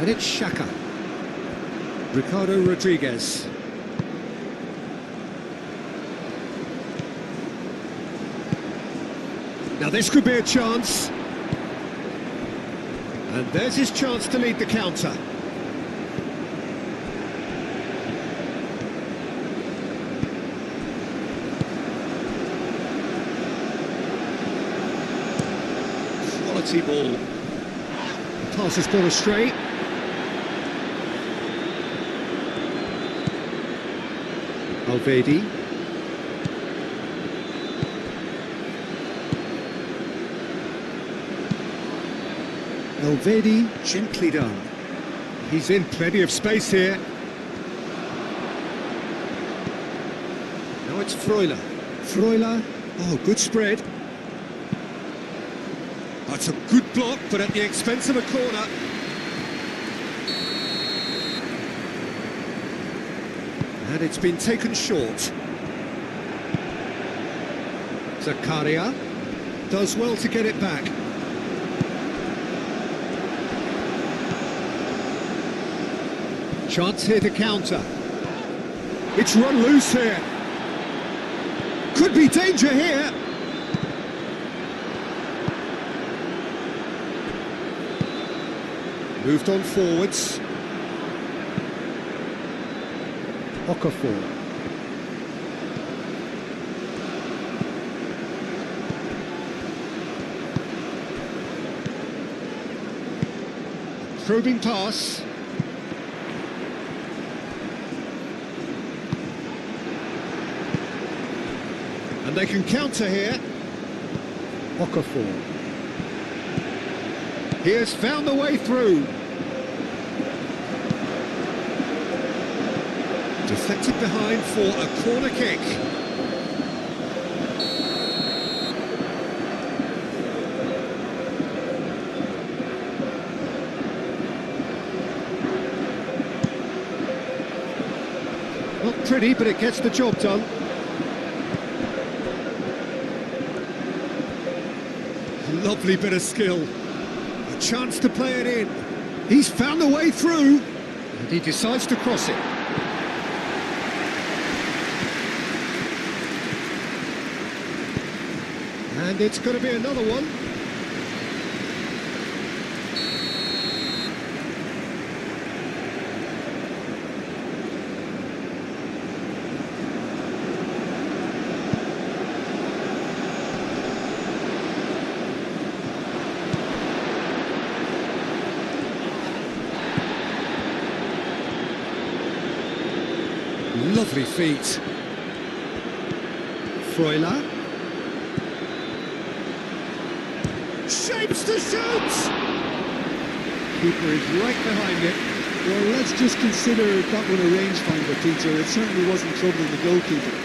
And it's Xhaka. Ricardo Rodriguez. Now this could be a chance. And there's his chance to lead the counter. Quality ball. Pass has gone astray. Alvedi. Alvedi, gently done. He's in plenty of space here. Now it's Freuler. Freuler, oh, good spread. That's a good block, but at the expense of a corner. And it's been taken short. Zakaria does well to get it back. Chance here to counter. It's run loose here. Could be danger here. Moved on forwards. Okafor. Probing pass. And they can counter here. Okafor. He has found the way through. Deflected behind for a corner kick. Not pretty, but it gets the job done. Lovely bit of skill. A chance to play it in. He's found the way through. And he decides to cross it. And it's going to be another one. Lovely feet. Freuler. Shapes to shoot! Keeper is right behind it. Well, let's just consider that one a rangefinder, Peter. It certainly wasn't troubling the goalkeeper.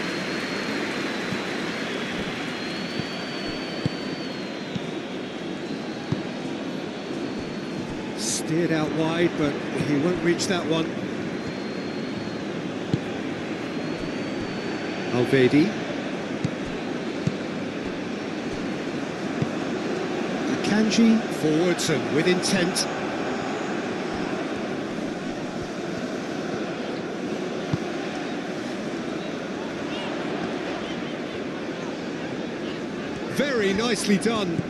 Steered out wide, but he won't reach that one. Alvedi. Kanji forwards and with intent. Very nicely done.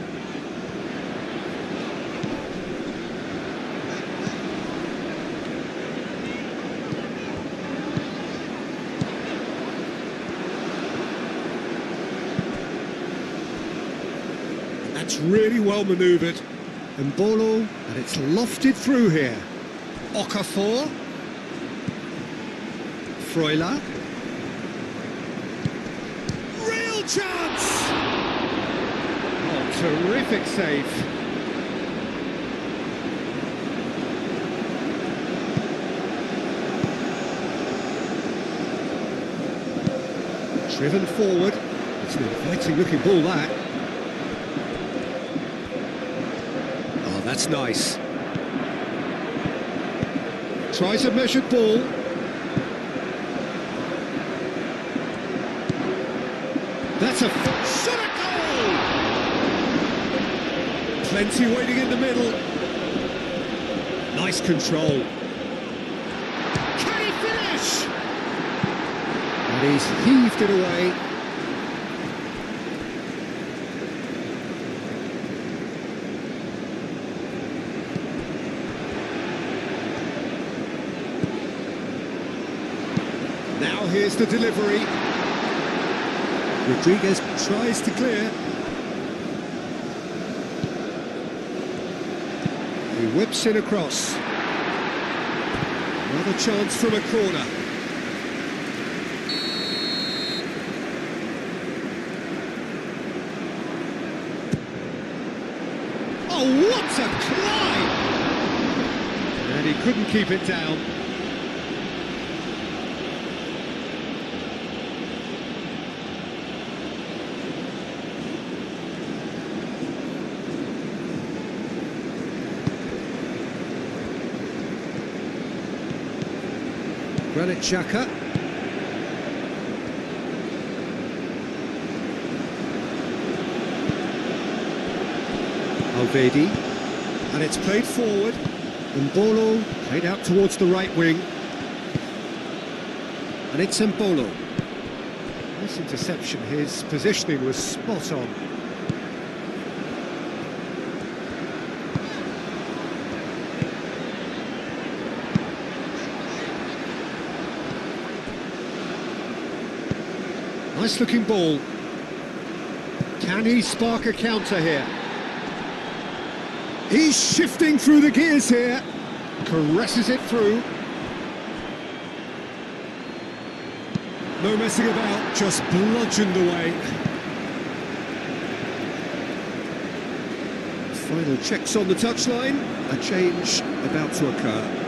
That's really well manoeuvred. Mbolo, and it's lofted through here. Okafor. Freuler. Real chance! Oh, terrific save. Driven forward. It's an inviting looking ball, that. Oh, that's nice. Tries a measured ball. That's a shot at goal! Plenty waiting in the middle. Nice control. Can he finish? And he's heaved it away. Now here's the delivery. Rodriguez tries to clear. He whips it across. Another chance from a corner. Oh, what a climb! And he couldn't keep it down. Granit Xhaka. Alvedi. And it's played forward. Mbolo played out towards the right wing. And it's Mbolo. Nice interception. His positioning was spot on. Nice looking ball. Can he spark a counter here? He's shifting through the gears here. Caresses it through. No messing about, just bludgeoned away. Final checks on the touchline. A change about to occur.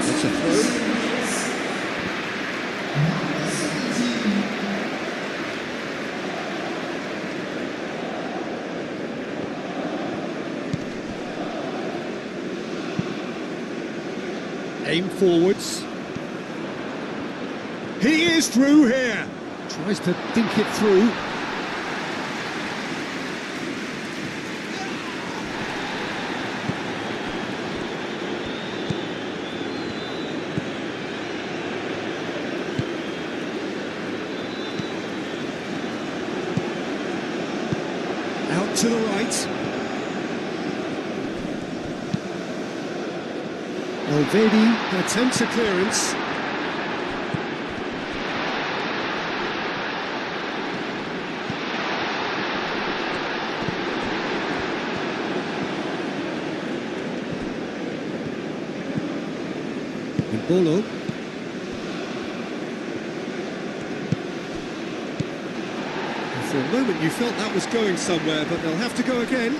That's a throw. Aim forwards. He is through here. Tries to think it through. Out to the right. Alvedi attempts a clearance. Mbolo. For a moment you felt that was going somewhere, but they'll have to go again.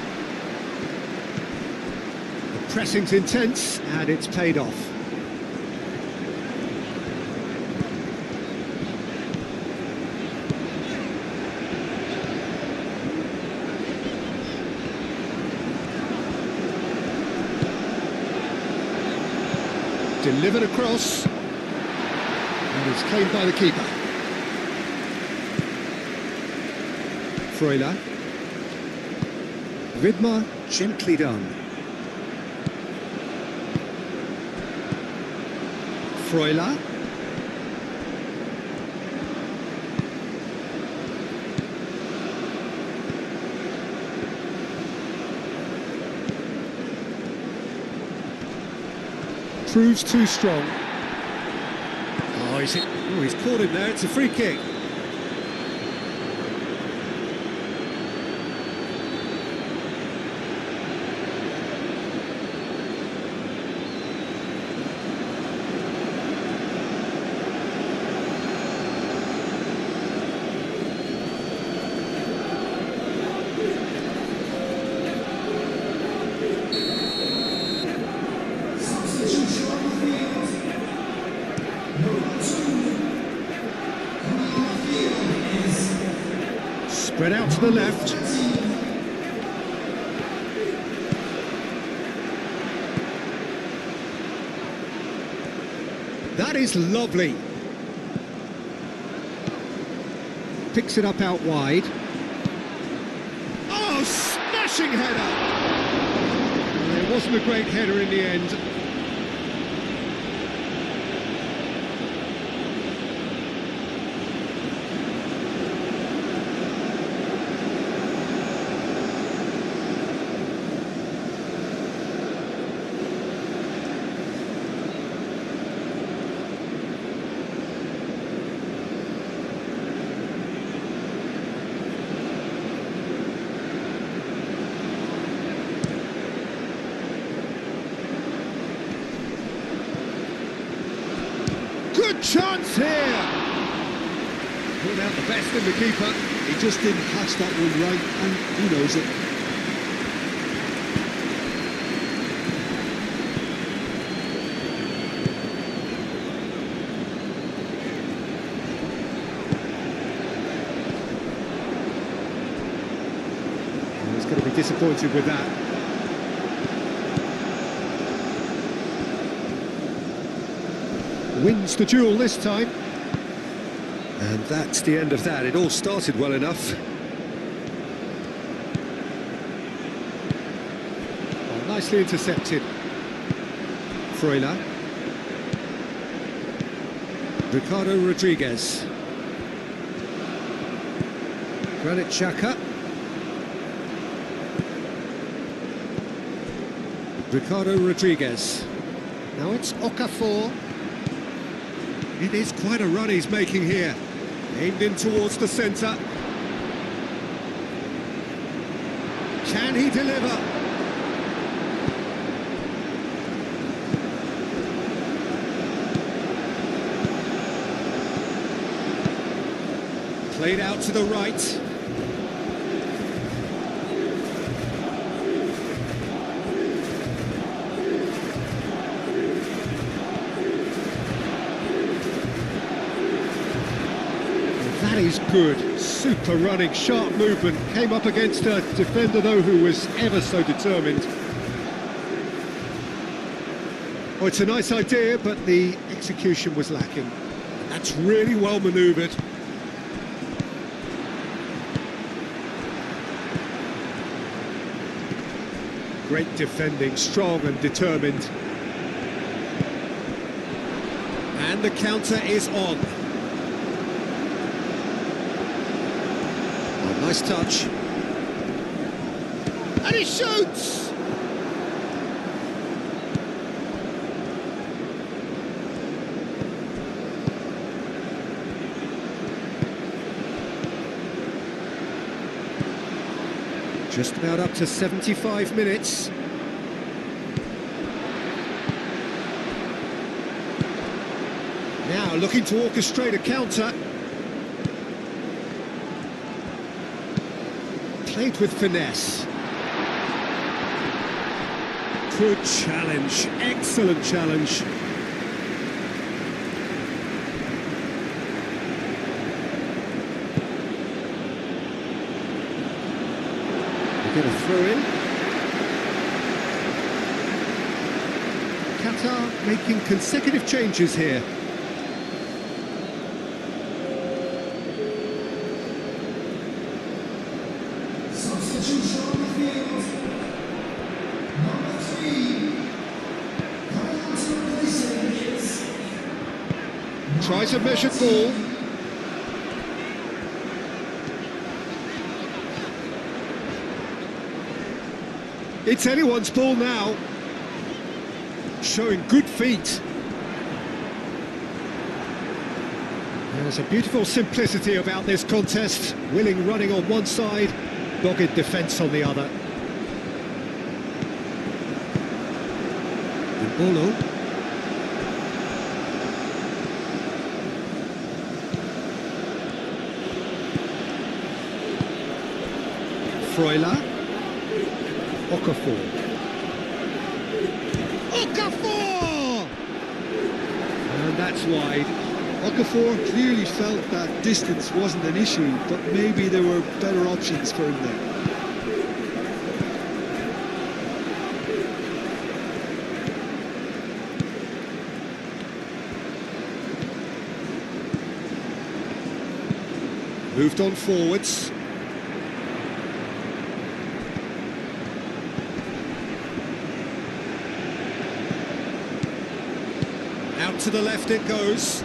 The pressing's intense, and it's paid off. Delivered across, and it's claimed by the keeper. Freuler. Vidmar, gently done. Freuler. Proves too strong. Oh, he's caught him there. It's a free kick. Spread out to the left. That is lovely. Picks it up out wide. Oh, smashing header! It wasn't a great header in the end. Good chance here! Pulled out the best in the keeper. He just didn't catch that one right, and he knows it. He's going to be disappointed with that. Wins the duel this time. And that's the end of that. It all started well enough. Oh, nicely intercepted. Freuler. Ricardo Rodriguez. Granit Xhaka. Ricardo Rodriguez. Now it's Okafor. It is quite a run he's making here. Aimed in towards the centre. Can he deliver? Played out to the right. That is good. Super running, sharp movement. Came up against a defender, though, who was ever so determined. Oh, it's a nice idea, but the execution was lacking. That's really well manoeuvred. Great defending, strong and determined. And the counter is on. Oh, nice touch. And he shoots! Just about up to 75 minutes. Now looking to orchestrate a counter. Played with finesse. Good challenge, excellent challenge. Get a throw in. Qatar making consecutive changes here. Substitution on the field. Number 3. Coming on to replacing is... Tries a measured ball. It's anyone's ball now. Showing good feet. There's a beautiful simplicity about this contest. Willing running on one side, dogged defence on the other. Bolo. Freuler. Okafor. Okafor! And that's wide. Okafor clearly felt that distance wasn't an issue, but maybe there were better options for him there. Moved on forwards. Out to the left it goes.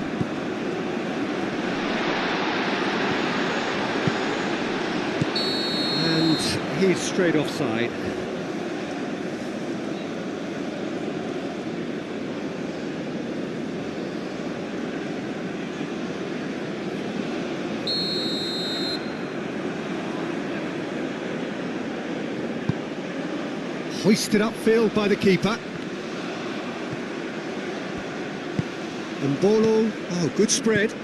And he's straight offside. Hoisted upfield by the keeper. And Bolo, oh, good spread.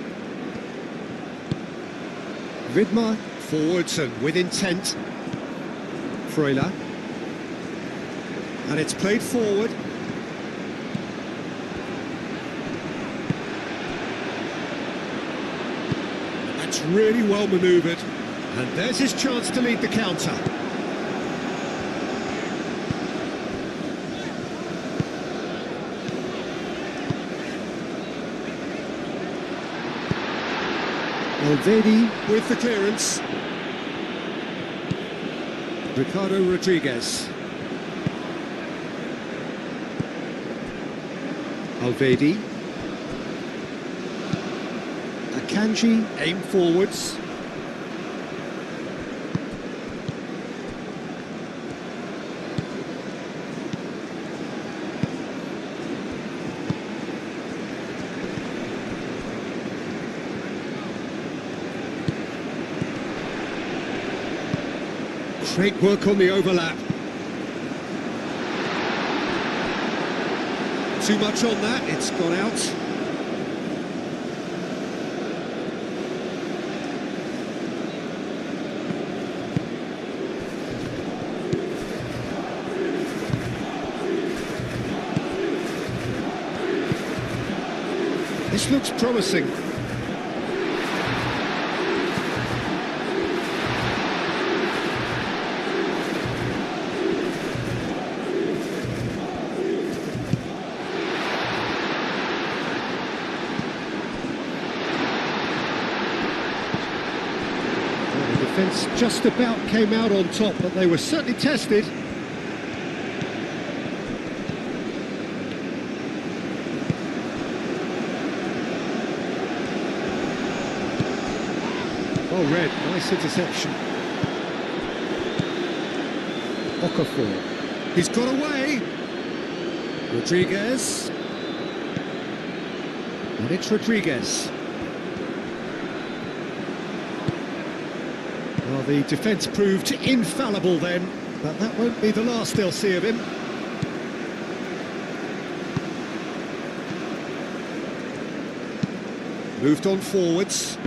Vidmar forwards and with intent. Freuler. And it's played forward. That's really well manoeuvred. And there's his chance to lead the counter. Alvedi with the clearance. Ricardo Rodriguez. Alvedi. Akanji, aim forwards. Great work on the overlap. Too much on that, it's gone out. This looks promising. Just about came out on top, but they were certainly tested. Well read, nice interception. Okafor. He's got away. Rodriguez. And it's Rodriguez. Well, the defence proved infallible then, but that won't be the last they'll see of him. Moved on forwards.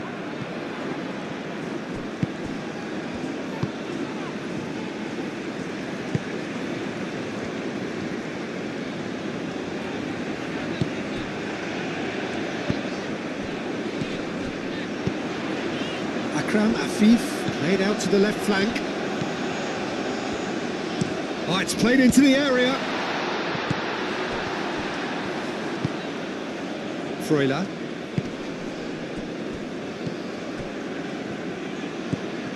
Akram Afif. Played out to the left flank. Oh, it's played into the area. Freuler.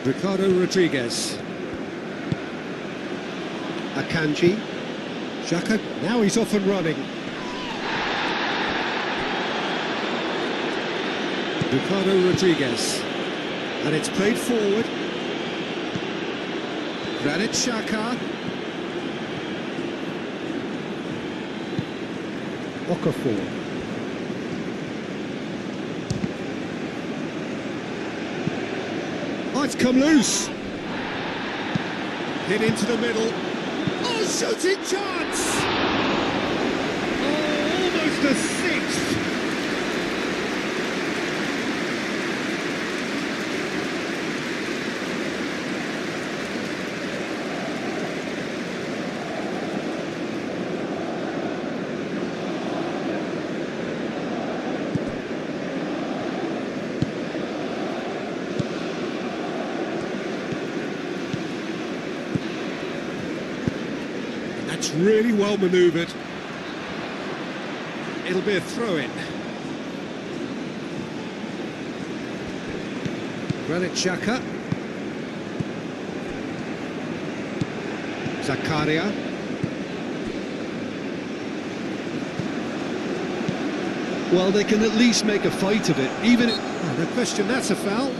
Ricardo Rodriguez. Akanji. Xhaka, now he's off and running. Ricardo Rodriguez. And it's played forward. Granit Xhaka. Okafor. Oh, it's come loose. Hit into the middle. Oh, shooting chance! Oh, almost a sixth. That's really well manoeuvred. It'll be a throw-in. Granit Xhaka. Zakaria. Well, they can at least make a fight of it, even if... Oh, no question, that's a foul.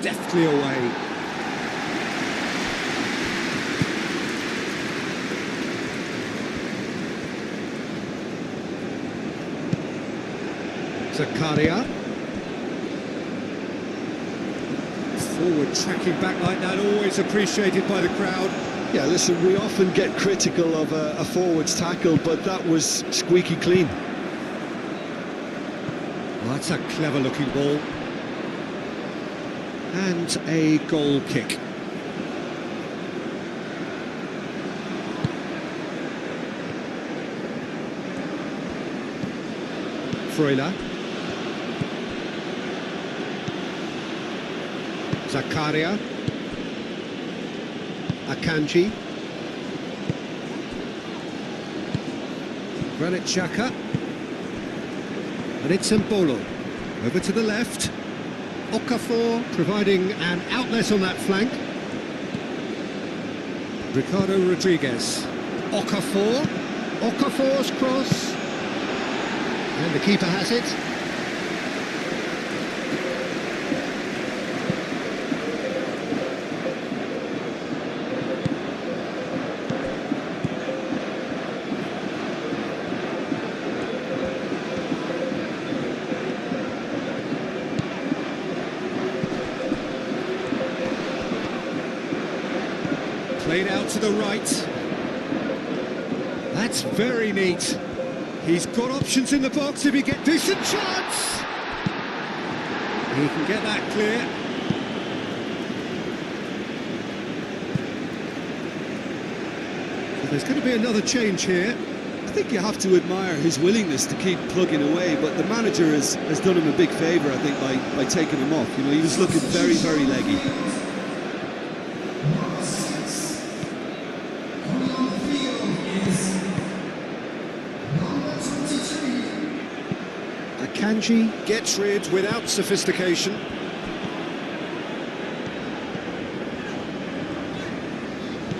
Deftly away. Zakaria. Forward tracking back like that, always appreciated by the crowd. Yeah, listen, we often get critical of a forward's tackle, but that was squeaky clean. Well, that's a clever looking ball. And a goal kick. Freuler. Zakaria. Akanji. Granit Xhaka. And it's Mbolo. Over to the left. Okafor providing an outlet on that flank. Ricardo Rodriguez. Okafor. Okafor's cross. And the keeper has it. Played out to the right. That's very neat. He's got options in the box if he gets decent chance. He can get that clear. So there's going to be another change here. I think you have to admire his willingness to keep plugging away, but the manager has done him a big favour, I think, by taking him off. You know, he was looking very, very leggy. Akanji gets rid without sophistication.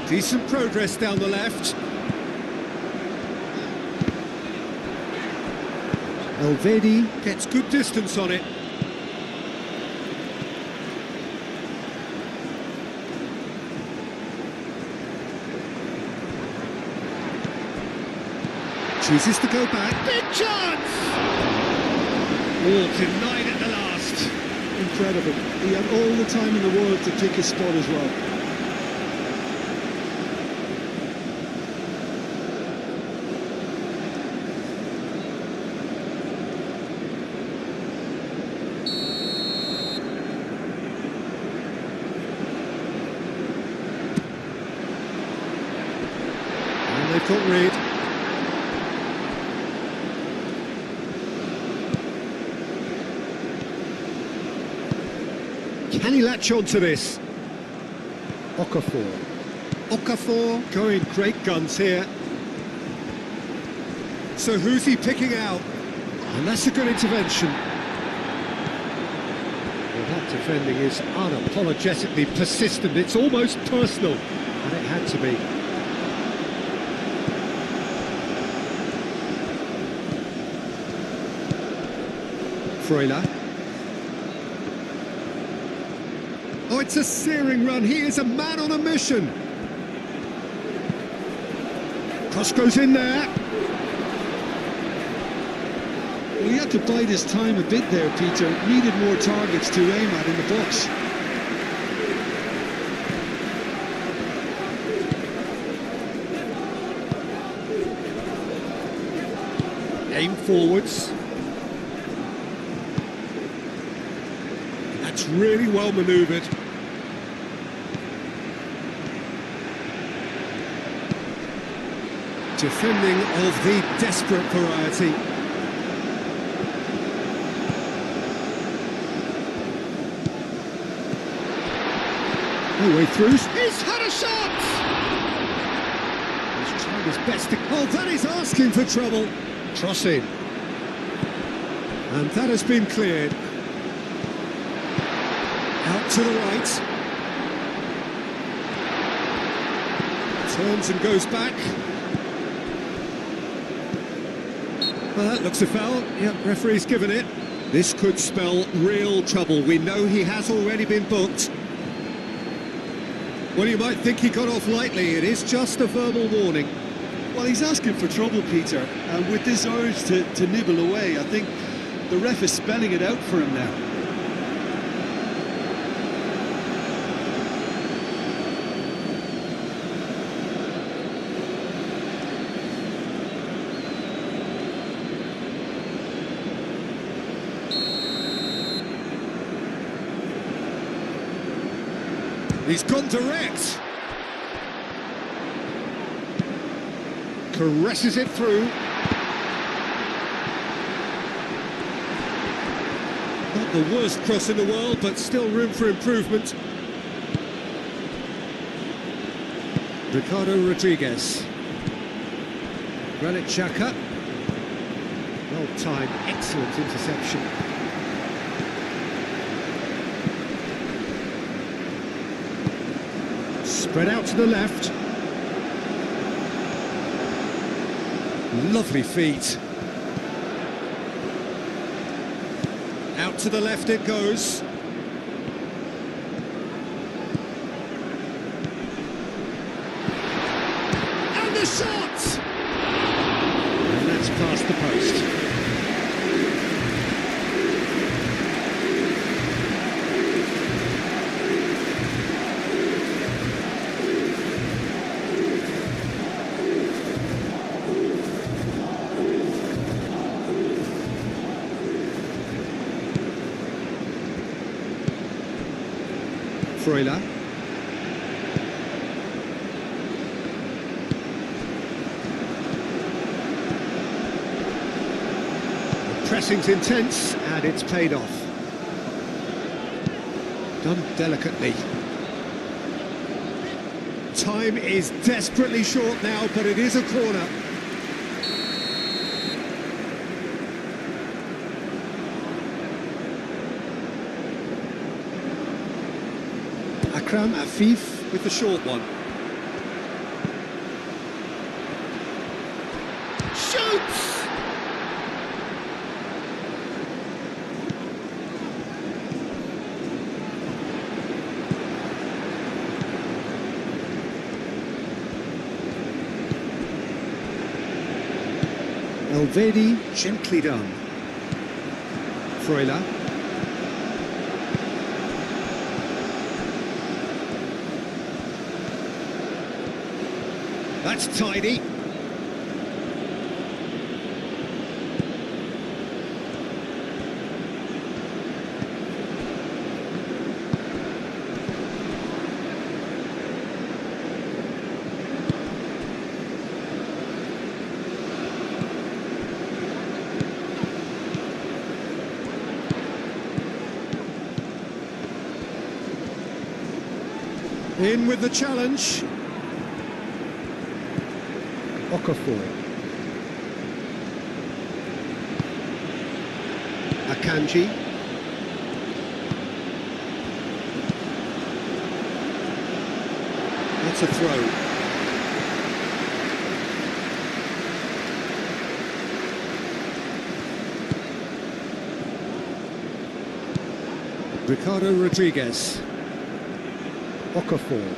Decent progress down the left. Elvedi gets good distance on it. Chooses to go back. Big chance! Oh, denied at the last. Incredible. He had all the time in the world to pick his spot as well. And they've got rid. Can he latch on to this? Okafor. Okafor going great guns here. So who's he picking out? And that's a good intervention. Well, that defending is unapologetically persistent. It's almost personal. And it had to be. Freuler. Oh, it's a searing run. He is a man on a mission. Cross goes in there. Well, he had to bide his time a bit there, Peter. Needed more targets to aim at in the box. Aim forwards. That's really well manoeuvred. Defending of the desperate variety. No way through. He's had a shot! He's trying his best to... Oh, that is asking for trouble. Cross in. And that has been cleared. Out to the right. Turns and goes back. Well, that looks a foul. Yep, referee's given it. This could spell real trouble. We know he has already been booked. Well, you might think he got off lightly. It is just a verbal warning. Well, he's asking for trouble, Peter, and with this urge to nibble away, I think the ref is spelling it out for him now. He's gone direct. Caresses it through. Not the worst cross in the world, but still room for improvement. Ricardo Rodriguez. Granit Xhaka. Well timed, excellent interception. Spread out to the left. Lovely feet. Out to the left it goes. And the shot! And that's past the post. Freuler. The pressing's intense and it's paid off. Done delicately. Time is desperately short now, but it is a corner. Akram Afif with the short one. Shoots! Elvedi gently done. Freuler. That's tidy. In with the challenge. Okafor. Akanji. That's a throw. Ricardo Rodriguez. Okafor.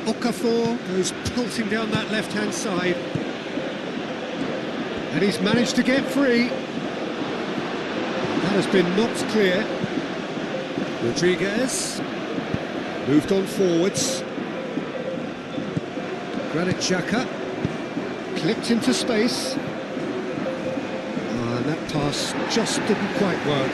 Okafor goes pulsing down that left-hand side. And he's managed to get free. That has been knocked clear. Rodriguez. Moved on forwards. Granit Xhaka. Clipped into space. And that pass just didn't quite work.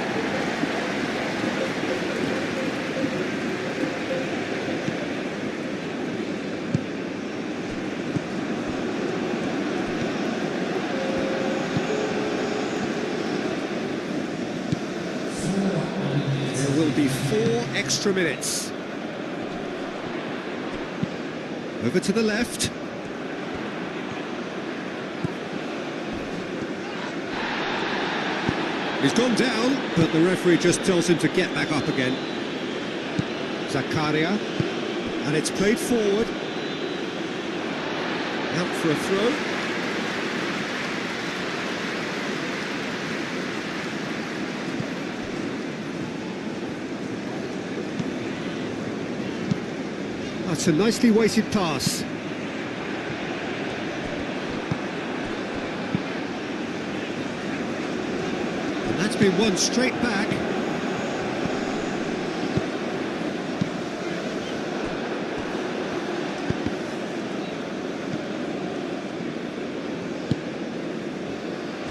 extra minutes. Over to the left. He's gone down, but the referee just tells him to get back up again. Zakaria, and it's played forward. Out for a throw. That's a nicely weighted pass. And that's been won straight back.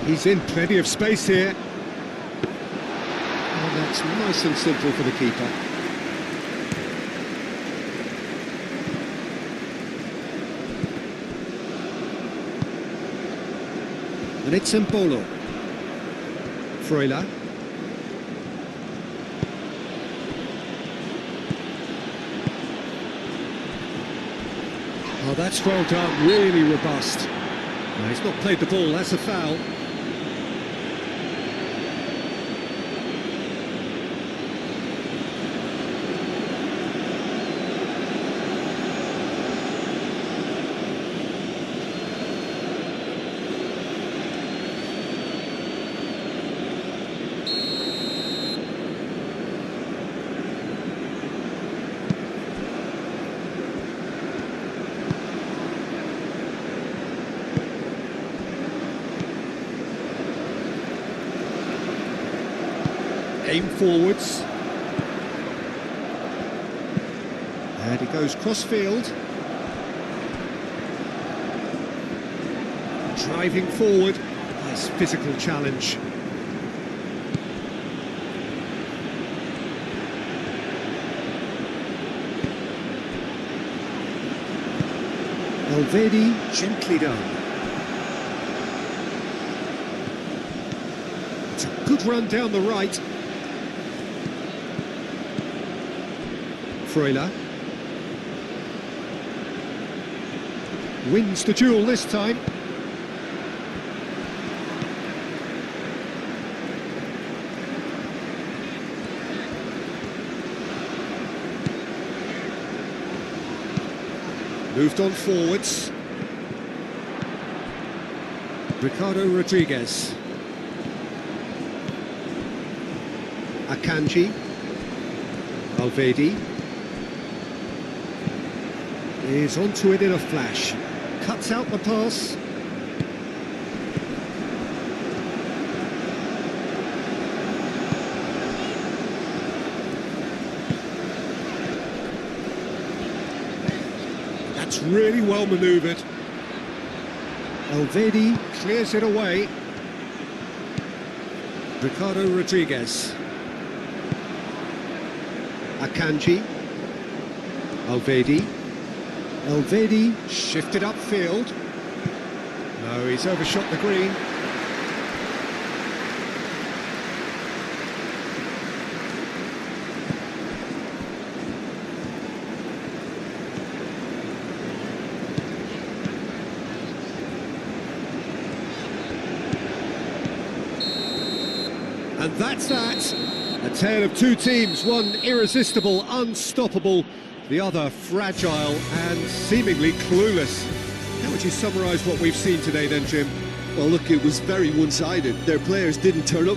He's in plenty of space here. Oh, that's nice and simple for the keeper. And it's Mbolo. Freuler. Oh, that's well done, really robust. No, he's not played the ball, that's a foul. Aim forwards. And he goes cross-field. Driving forward. Nice physical challenge. Alvedi, gently done. It's a good run down the right. Freuler wins the duel this time. Moved on forwards. Ricardo Rodriguez. Akanji. Alvedi. Is onto it in a flash. Cuts out the pass. That's really well manoeuvred. Alvedi clears it away. Ricardo Rodriguez. Akanji. Alvedi. Alvedi shifted upfield. No, he's overshot the green. And that's that. A tale of two teams, one irresistible, unstoppable, the other fragile and seemingly clueless. How would you summarise what we've seen today then, Jim? Well, look, it was very one-sided. Their players didn't turn up